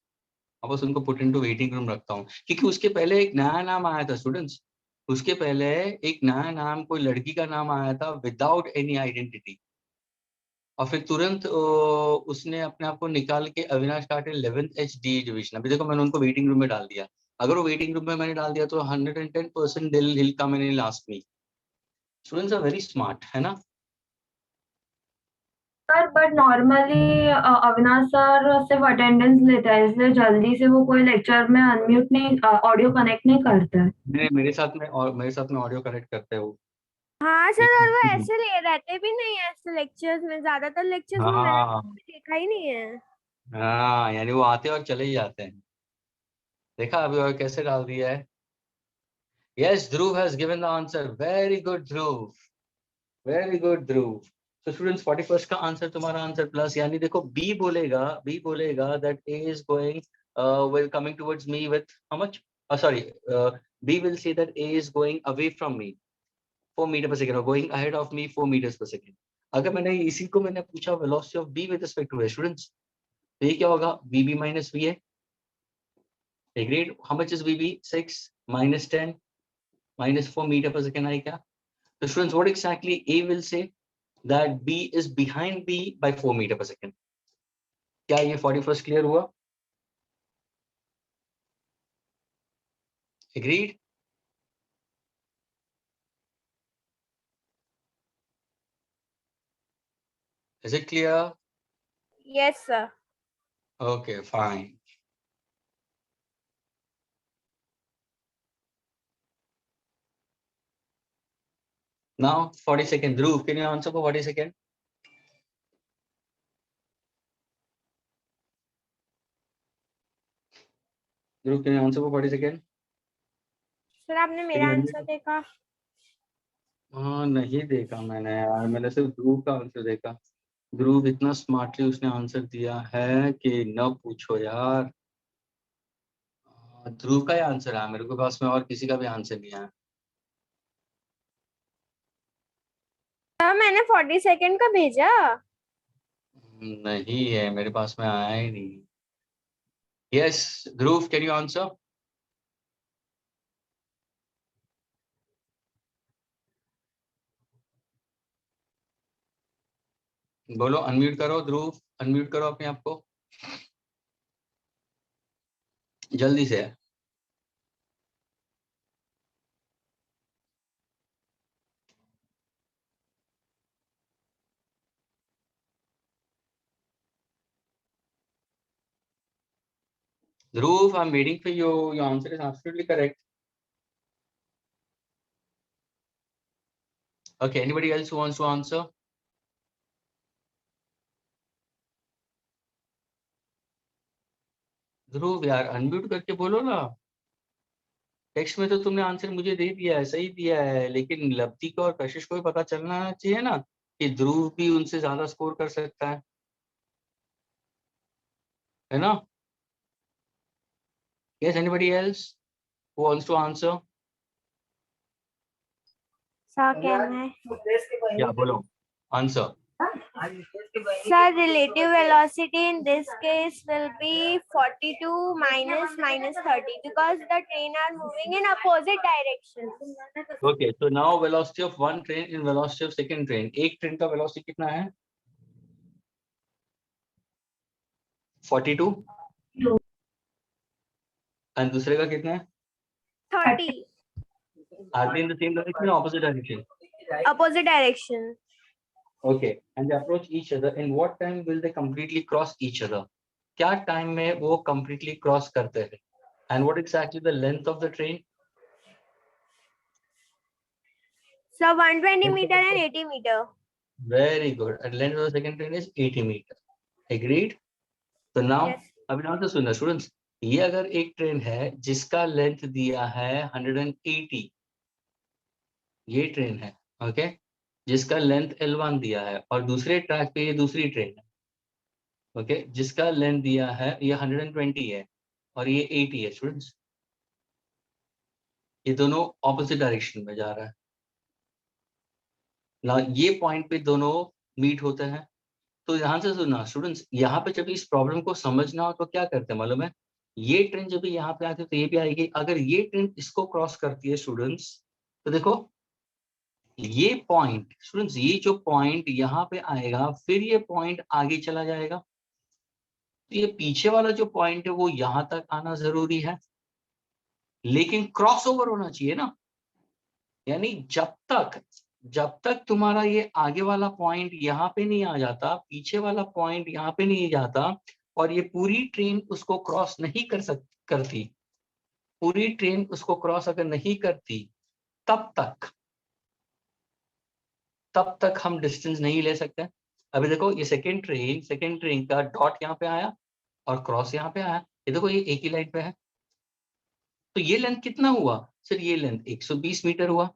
अब बस उनको पुट इनटू वेटिंग रूम रखता हूँ, क्योंकि उसके पहले एक नया नाम आया था स्टूडेंट्स, उसके पहले एक नया नाम, कोई लड़की का नाम आया था विदाउट एनी आइडेंटिटी, और फिर तुरंत उसने अपने आप को निकाल के अविनाश काटे 11th HD डिवीजन। अभी देखो मैंने उनको वेटिंग रूम में डाल दिया, अगर वो वेटिंग रूम में मैंने डाल दिया तो 110% he'll come and he'll ask me. Students are very smart, है ना? Sir but normally Avinash sir सिर्फ अटेंडेंस लेता है, इसलिए जल्दी से वो कोई लेक्चर में अनम्यूट नहीं, ऑडियो कनेक्ट नहीं करता है। मेरे साथ में ऑडियो कनेक्ट करते हो। हाँ सर, और वो ऐसे रहते भी नहीं है ऐसे लेक्चर्स में, ज्यादातर लेक्चर्स में मैंने हाँ देखा ही नहीं है। हाँ, यानी वो आते और चले ही जाते हैं। देखा अभी और कैसे डाल दिया है। Yes, Dhruv has given the answer. Very good, Dhruv. Very good, Dhruv. So students, 41st का आंसर तुम्हारा आंसर प्लस, यानी देखो B बोलेगा that A is going will coming towards me with how much? Sorry, B will say that A is going away from me 4 meter per second, or going ahead of me 4 meters per second. अगर मैंने इसी को मैंने पूछा velocity of B with respect to A, students, तो ये क्या होगा? VB minus VA. Agreed? How much is VB? 6 minus 10 minus 4 meter per second आई क्या? So students, what exactly A will say? That B is behind B by 4 meter per second. क्या ये 41st clear हुआ? Agreed? Is it clear? Yes sir. Okay, fine. Now 40-second. Dhruv, can you answer for 40-second? Dhruv, can you answer for 40-second? Sir आपने मेरा answer देखा? हाँ नहीं देखा मैंने यार, मैंने सिर्फ ध्रुव का आंसर देखा। ध्रुव इतना स्मार्टली उसने आंसर दिया है कि न पूछो यार। ध्रुव का ही आंसर है मेरे को, पास में और किसी का भी आंसर नहीं आया। सर मैंने 40 सेकंड का भेजा। नहीं है मेरे पास में, आया ही नहीं। Yes Dhruv, can you answer? बोलो, अनम्यूट करो ध्रुव, अनम्यूट करो अपने आप को जल्दी से। Dhruv, I'm waiting for you. Your answer is absolutely correct. Okay, anybody else who wants to answer? ध्रुव यार अनम्यूट करके बोलो ना। टेक्स्ट में तो तुमने आंसर मुझे दे दिया है, सही दिया है, लेकिन लब्धि को और कशिश को भी पता चलना चाहिए ना कि ध्रुव भी उनसे ज्यादा स्कोर कर सकता है ना? Yes, anybody else who wants to answer? Sir कहना है। क्या बोलो answer. Sir, relative velocity in this case will be 42 minus 30 because the train are moving in opposite directions. Okay, so now velocity of one train in velocity of second train. एक train का velocity कितना है? 42 और दूसरे का कितना है? 30. Are they in the same direction or opposite direction? Opposite direction. Okay, and they approach each other. In what time will they completely cross each other? क्या टाइम में वो completely cross करते हैं? And what exactly the length of the train? So 120 meter and 80 meter. Very good. And length of the second train is 80 meter. Agreed? So now, Yes. अभी नाम तो सुनना students, ये अगर एक ट्रेन है जिसका लेंथ दिया है 180, ये ट्रेन है, ओके, जिसका लेंथ L1 दिया है, और दूसरे ट्रैक पे ये दूसरी ट्रेन है, ओके, जिसका लेंथ दिया है ये 120 है और ये 80 है स्टूडेंट्स, ये दोनों ऑपोजिट डायरेक्शन में जा रहा है ना, ये पॉइंट पे दोनों मीट होते हैं। तो ध्यान से सुनना स्टूडेंट्स, यहाँ पे जब इस प्रॉब्लम को समझना हो तो क्या करते हैं मालूम है, ये ट्रेन जब भी यहाँ पे आती है तो ये भी आएगी, अगर ये ट्रेन इसको क्रॉस करती है स्टूडेंट्स, तो देखो ये पॉइंट स्टूडेंट्स, ये जो पॉइंट यहाँ पे आएगा फिर ये पॉइंट आगे चला जाएगा, तो ये पीछे वाला जो पॉइंट है वो यहाँ तक आना जरूरी है, लेकिन क्रॉस ओवर होना चाहिए ना, यानी जब तक तुम्हारा ये आगे वाला पॉइंट यहाँ पे नहीं आ जाता, पीछे वाला पॉइंट यहाँ पे नहीं जाता, और ये पूरी ट्रेन उसको क्रॉस नहीं करती, पूरी ट्रेन उसको क्रॉस अगर नहीं करती, तब तक हम डिस्टेंस नहीं ले सकते। अभी देखो ये सेकेंड ट्रेन का डॉट यहाँ पे आया और क्रॉस यहाँ पे आया, ये देखो ये एक ही लाइन पे है, तो ये लेंथ कितना हुआ सर, ये लेंथ 120 मीटर हुआ,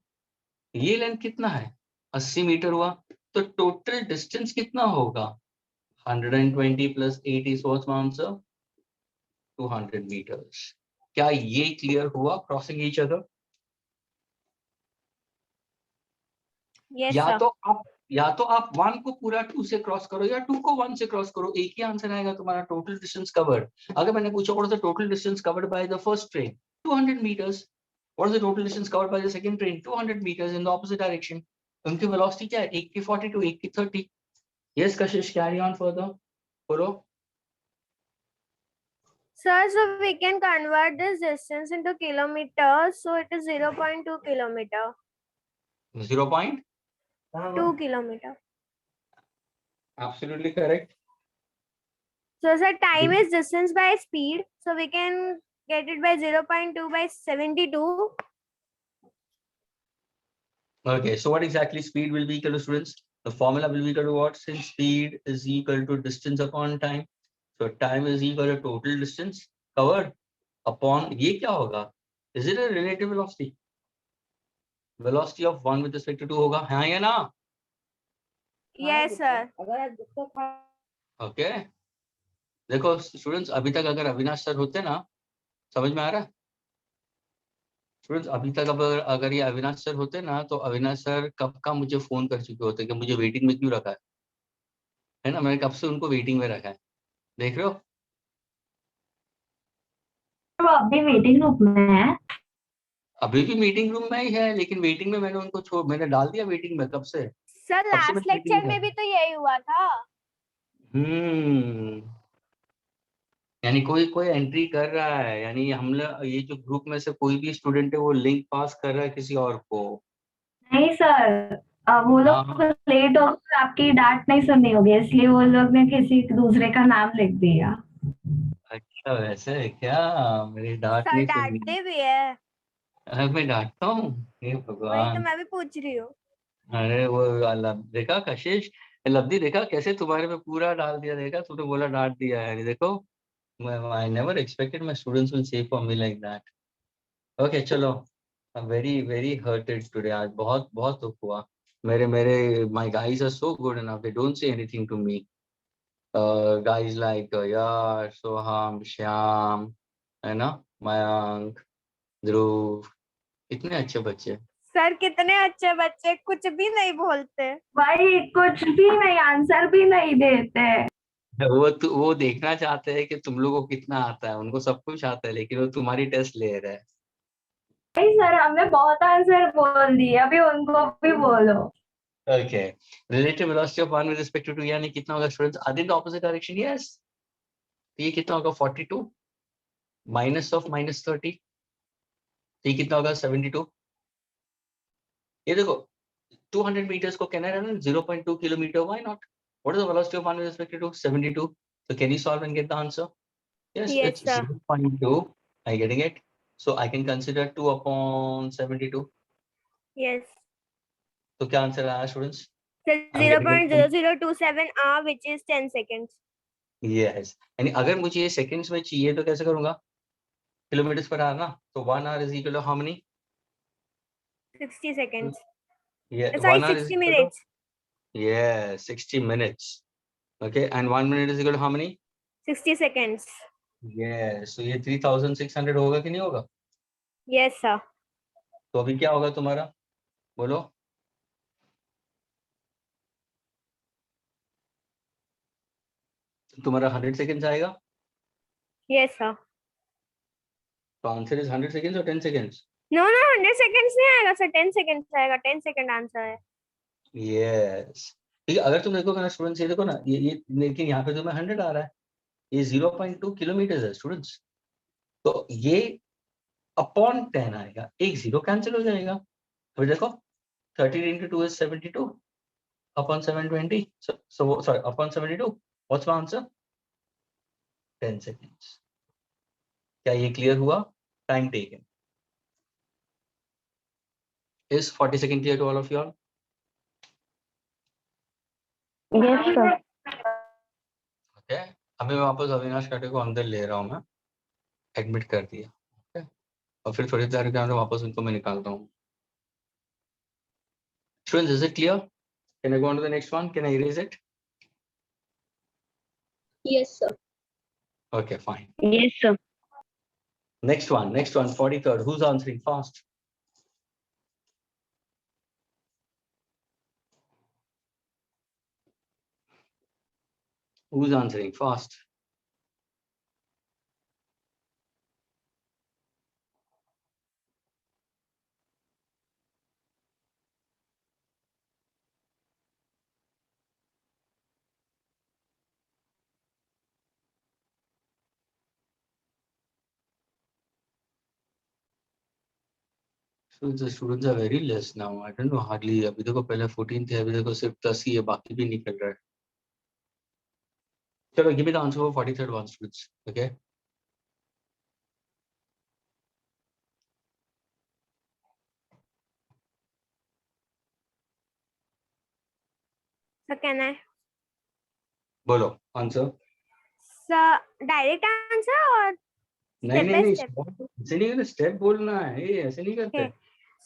ये लेंथ कितना है 80 मीटर हुआ, तो टोटल डिस्टेंस कितना होगा 120 plus 80 is what answer 200 meters. क्या ये क्लियर हुआ क्रॉसिंग ईच अदर? Yes, या sir. तो आप 1 को पूरा 2 से क्रॉस करो या 2 को 1 से क्रॉस करो, एक ही आंसर आएगा तुम्हारा टोटल डिस्टेंस कवर्ड। अगर मैंने पूछा what is the total distance covered by the first train 200 meters, what is the total distance covered by the second train 200 meters in the opposite direction, उनकी velocity क्या है 1 की 42 1 की 30। yes Kashish, carry on further, follow। Sir, so we can convert this distance into kilometers, so it is 0.2 kilometer. 0.2 kilometer. absolutely correct। So sir, time is distance by speed, so we can get it by 0.2 by 72. Okay, so what exactly speed will be equal to students? The formula will be equal to what? Since speed is equal to distance upon time, so time is equal to total distance covered upon ये क्या होगा? Is it a relative velocity? Velocity of 1 with respect to 2 होगा, हाँ या ना? Yes, sir. Okay, देखो students, अभी तक अगर अविनाश सर होते ना, समझ में आ रहा है स्टूडेंट्स, अभी तक अगर ये अविनाश सर होते ना, तो अविनाश सर कब का मुझे फोन कर चुके होते कि मुझे वेटिंग में क्यों रखा है ना, मैंने कब से उनको वेटिंग में रखा है, देख रहे हो। वो अभी वेटिंग रूम में है। अभी भी मीटिंग रूम में ही है, लेकिन वेटिंग में मैंने उनको मैंने डाल दिया वेटिंग में कब से। सर लास्ट लेक्चर में भी तो यही हुआ था। यानी कोई एंट्री कर रहा है, यानी हम लोग ये जो ग्रुप में से कोई भी स्टूडेंट है वो लिंक पास कर रहा है किसी और को। नहीं सर, वो लोग लेट हो गए, आपकी डांट नहीं सुननी होगी, इसलिए वो लोग ने किसी दूसरे का नाम लिख दिया। अच्छा वैसे है क्या, मेरी डांट सर नहीं डांटते भी है। अरे मैं डांटता हूँ, हे वही तो भगवान। मैं भी पूछ रही हूँ। अरे वो देखा कशिश, लब्धि देखा कैसे तुम्हारे पे पूरा डाल दिया, देखा तूने बोला डांट दिया है, देखो I never expected my students will say for me like that। Okay चलो, I'm very hurted today, आज बहुत दुख हुआ। मेरे my guys are so good enough, they don't say anything to me। Guys like यार सोहम, श्याम, है ना, मयंक, ध्रुव, इतने अच्छे बच्चे। सर कितने अच्छे बच्चे, कुछ भी नहीं बोलते भाई, कुछ भी नहीं, आंसर भी नहीं देते। वो देखना चाहते हैं कि तुम लोगों को कितना आता है, उनको सब कुछ आता है, लेकिन वो तुम्हारी टेस्ट ले रहे हैं। नहीं सर, हमने बहुत आंसर बोल दिए, अभी उनको भी बोलो। Okay, relative velocity of one with respect to 2 यानी कितना होगा स्टूडेंट्स, आधे इन द ऑपोजिट डायरेक्शन। यस, ये कितना होगा 42 माइनस ऑफ माइनस 30, ये कितना होगा 72। ये देखो 200 meters को कहना है 0.2 kilometer, why not? What is the velocity of one with respect to 72? So can you solve and get the answer? Yes, Yes, it's sir. 0.2. Are you getting it? So I can consider 2 upon 72. Yes. तो क्या answer आया students? 0.0027 hour, which is 10 seconds. Yes. यानी अगर मुझे ये seconds में चाहिए तो कैसे करूंगा, किलोमीटर्स पर आवर ना, तो 1 hour is equal to how many? 60 seconds. Yeah, Sorry, 1 hour is 60 equal to, minutes. yeah, 60 minutes। Okay, and 1 minute is equal to how many? 60 seconds. Yes, so ये 3600 होगा कि नहीं होगा? Yes, sir. तो अभी क्या होगा तुम्हारा, बोलो? तुम्हारा 100 seconds आएगा? Yes, sir. तो आंसर इज 100 seconds और 10 seconds? No, 100 seconds नहीं आएगा सर, 10 seconds आएगा. 10 second आंसर है. Yes. ठीक है, अगर तुम देखोगे ना स्टूडेंट्स, ये देखो ना, ये लेकिन यहाँ पे तुम्हें 100 आ रहा है, ये 0.2 किलोमीटर है स्टूडेंट्स, तो ये अपॉन 10 आएगा, एक जीरो कैंसिल हो जाएगा. तो देखो 13 into 2 is 72 upon 720, so sorry, upon 72, what's my answer? 10 seconds. क्या ये क्लियर हुआ? Time taken. Is 40 second clear to all of you all? Yes, sir. Okay, अभी मैं वापस अविनाश काटे को अंदर ले रहा हूँ, मैं एडमिट कर दिया. Okay, और फिर थोड़ी देर के अंदर वापस उनको मैं निकालता हूँ. Students, is it clear? Can I go on to the next one? Can I erase it? Yes, sir. Okay, fine. Yes, sir. Next one, 43rd. Who's answering fast? Who's answering fast? So the students are very less now. I don't know, hardly. अभी देखो पहले 14 थे, अभी देखो सिर्फ 10 ही है, बाकी भी निकल रहा है. चलो, give me the answer for 43rd one, students. Okay. So can I? बोलो answer. Sir, direct answer or नहीं step नहीं by नहीं, step? ऐसे नहीं करते, स्टेप बोलना है, ये ऐसे नहीं करते. Okay.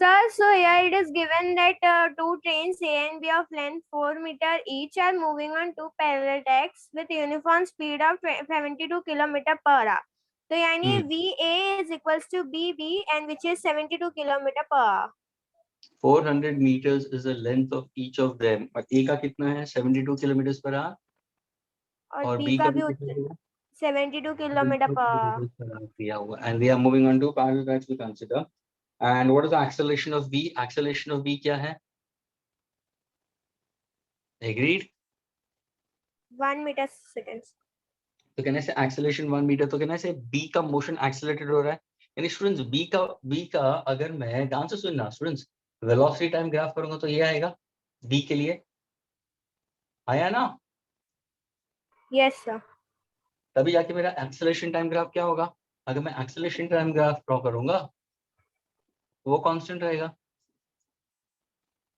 Sir, so here it is given that two trains A and B of length 4 meter each are moving on two parallel tracks with uniform speed of 72 kilometer per hour. तो यानी VA is equals to BB and which is 72 kilometer per hour. 400 meters is the length of each of them. और A का कितना है? 72 kilometers per hour. और B B का का भी कितना है? 72 kilometer per hour. दिया हुआ. And they are moving on to parallel tracks, we consider. And what is the acceleration of B? Acceleration of B क्या है? Agreed? 1 meter seconds. तो कहने से acceleration 1 meter, तो कहने से B का motion accelerated हो रहा है. यानी स्टूडेंट्स B का अगर मैं ध्यान से सुनना स्टूडेंट्स, वेलोसिटी टाइम ग्राफ करूंगा तो ये आएगा B के लिए. आया ना? Yes, sir. तभी जाके मेरा एक्सेलरेशन टाइम ग्राफ क्या होगा? अगर मैं एक्सेलरेशन टाइम ग्राफ ड्रॉ करूंगा तो वो कांस्टेंट रहेगा.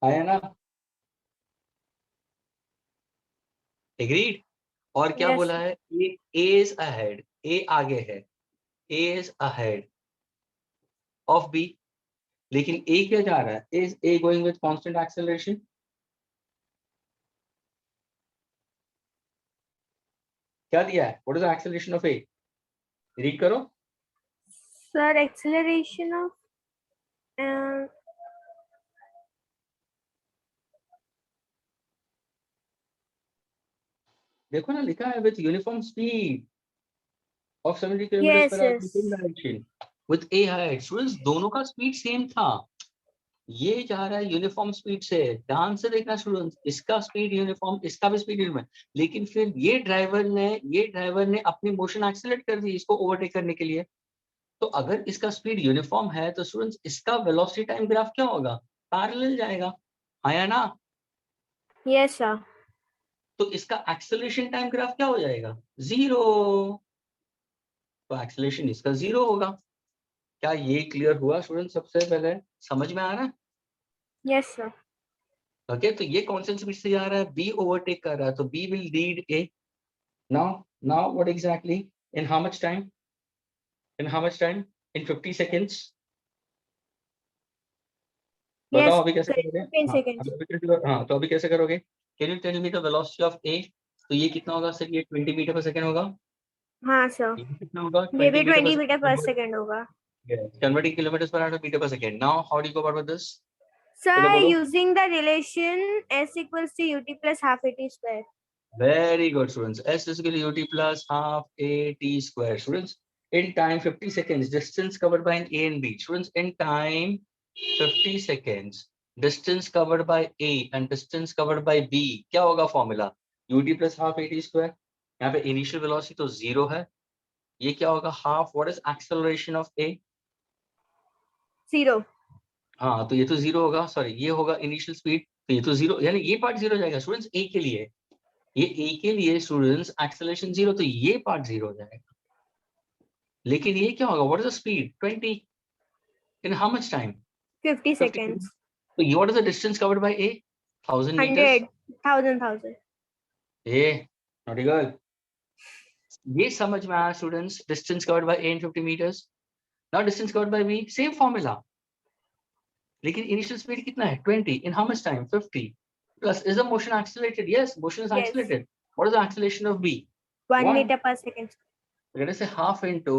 आया ना? एग्रीड? और क्या Yes. बोला है? A is ahead, A आगे है, A is ahead of B. लेकिन A क्या जा रहा है? Is A going with constant acceleration? क्या दिया है? What is the acceleration of A? Read करो. Sir, acceleration of देखो ना, लिखा है with uniform speed of 70 km Yes, per hour yes. in the same direction with A height. Students, दोनों का स्पीड सेम था. ये जा रहा है यूनिफॉर्म स्पीड से. ध्यान से देखना स्टूडेंट्स, इसका स्पीड यूनिफॉर्म, इसका भी स्पीड यूनिफॉर्म. लेकिन फिर ये ड्राइवर ने अपनी मोशन एक्सेलरेट कर दी इसको ओवरटेक करने के लिए. तो अगर इसका स्पीड यूनिफॉर्म है तो स्टूडेंट्स इसका वेलोसिटी टाइम ग्राफ क्या होगा? पैरेलल जाएगा. आया ना? Yes, sir. तो इसका एक्सेलरेशन टाइम ग्राफ क्या हो जाएगा? 0. तो एक्सेलरेशन इसका 0 होगा. क्या ये क्लियर हुआ स्टूडेंट? सबसे पहले समझ में आ रहा है? Yes, sir. ओके, तो ये कौन से स्पीड से जा रहा है? बी ओवरटेक कर रहा है, तो B will lead A. Now what exactly, in how much time? In 50 seconds. बताओ अभी कैसे करोगे? 15 seconds. हाँ, तो अभी कैसे करोगे? Can you tell me the velocity of A? तो ये कितना होगा सर? ये 20 मीटर पर सेकेंड होगा। हाँ सर, ये कितना होगा? ये भी 20 मीटर मीटर पर सेकेंड होगा। Converting kilometers per hour to meter per second. Now, how do you go about with this? Sir, bolo. using the relation S equals to UT plus half AT square. Very good, students. S is equal to UT plus half AT square. Students, in time 50 seconds, distance covered by an A and B. Students, in time 50 seconds, distance covered by A and distance covered by B. क्या होगा formula? UT plus half AT square. यहाँ पे initial velocity तो 0 है. ये क्या होगा? Half. What is acceleration of A? 0. हाँ, तो ये तो 0 होगा. सॉरी, ये होगा इनिशियल स्पीड. तो ये तो 0, यानी ये पार्ट 0 हो जाएगा स्टूडेंट्स ए के लिए. ये ए के लिए स्टूडेंट्स एक्सेलरेशन 0, तो ये पार्ट 0 हो जाएगा. लेकिन ये क्या होगा? What is the speed? 20 in how much time? 50 seconds. तो ये what is the distance covered by A? 1000 100. Meters. 1000. ये नॉट गुड. ये समझ में आया students? Distance covered by A in 50 meters. Now distance covered by B, same formula. लेकिन initial speed कितना है? 20 in how much time? 50 plus. Is the motion accelerated? Yes, motion is Yes. accelerated. What is the acceleration of B? 1 One. meter per second. We're going to say half into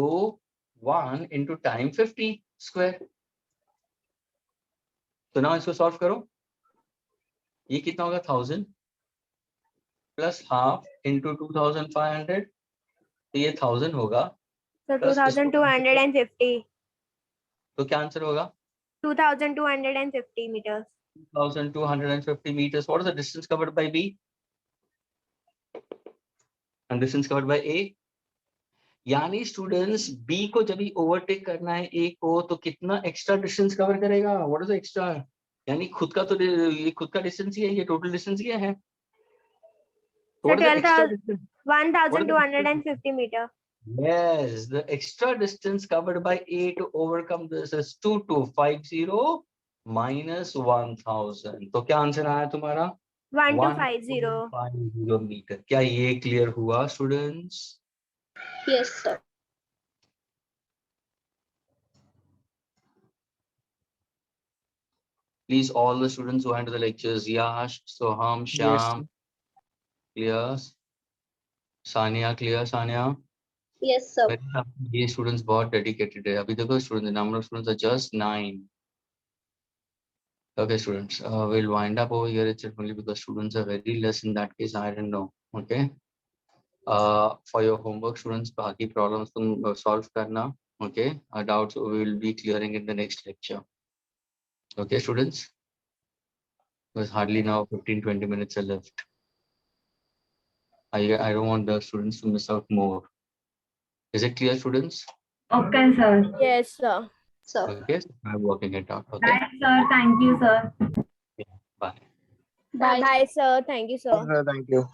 1 into time 50 square. तो now इसको solve करो. ये कितना होगा? 1000 plus half into 2500. तो ये 1000 होगा. So Plus 2250. तो क्या आंसर होगा? 2250 meters. 2250 meters. What is the distance covered by B? And distance covered by A? यानी स्टूडेंट्स B को जब भी ओवरटेक करना है A को, तो कितना एक्स्ट्रा डिस्टेंस कवर करेगा? What is extra? यानी खुद का तो ये खुद का डिस्टेंस ही है, ये टोटल डिस्टेंस ही है. So 1250 meter. Yes, the extra distance covered by A to overcome this is 2250 minus 1000. तो क्या आंसर आया तुम्हारा? 1250. 1250 मीटर. क्या ये क्लियर हुआ students? Yes, sir. Please, all the students who went to the lectures, Yash, Soham, Shyam, clear? Sania, clear? Sania? Yes, sir. Very happy. ये students बहुत dedicated है. अभी देखो students, the number of students are just 9. Okay, students, we'll wind up over here. It's only because students are very less. In that case, I don't know. Okay. For your homework, students, बाकी problems तुम solve करना. Okay. Doubts we will be clearing in the next lecture. Okay, students. There's hardly now 15-20 minutes are left. I don't want the students to miss out more. Is it clear, students? Okay, sir. Yes, sir. Sir. Okay, so I'm working it out. Okay. Right, sir. Thank you, sir. Bye. Bye, sir. Thank you, sir. Thank you.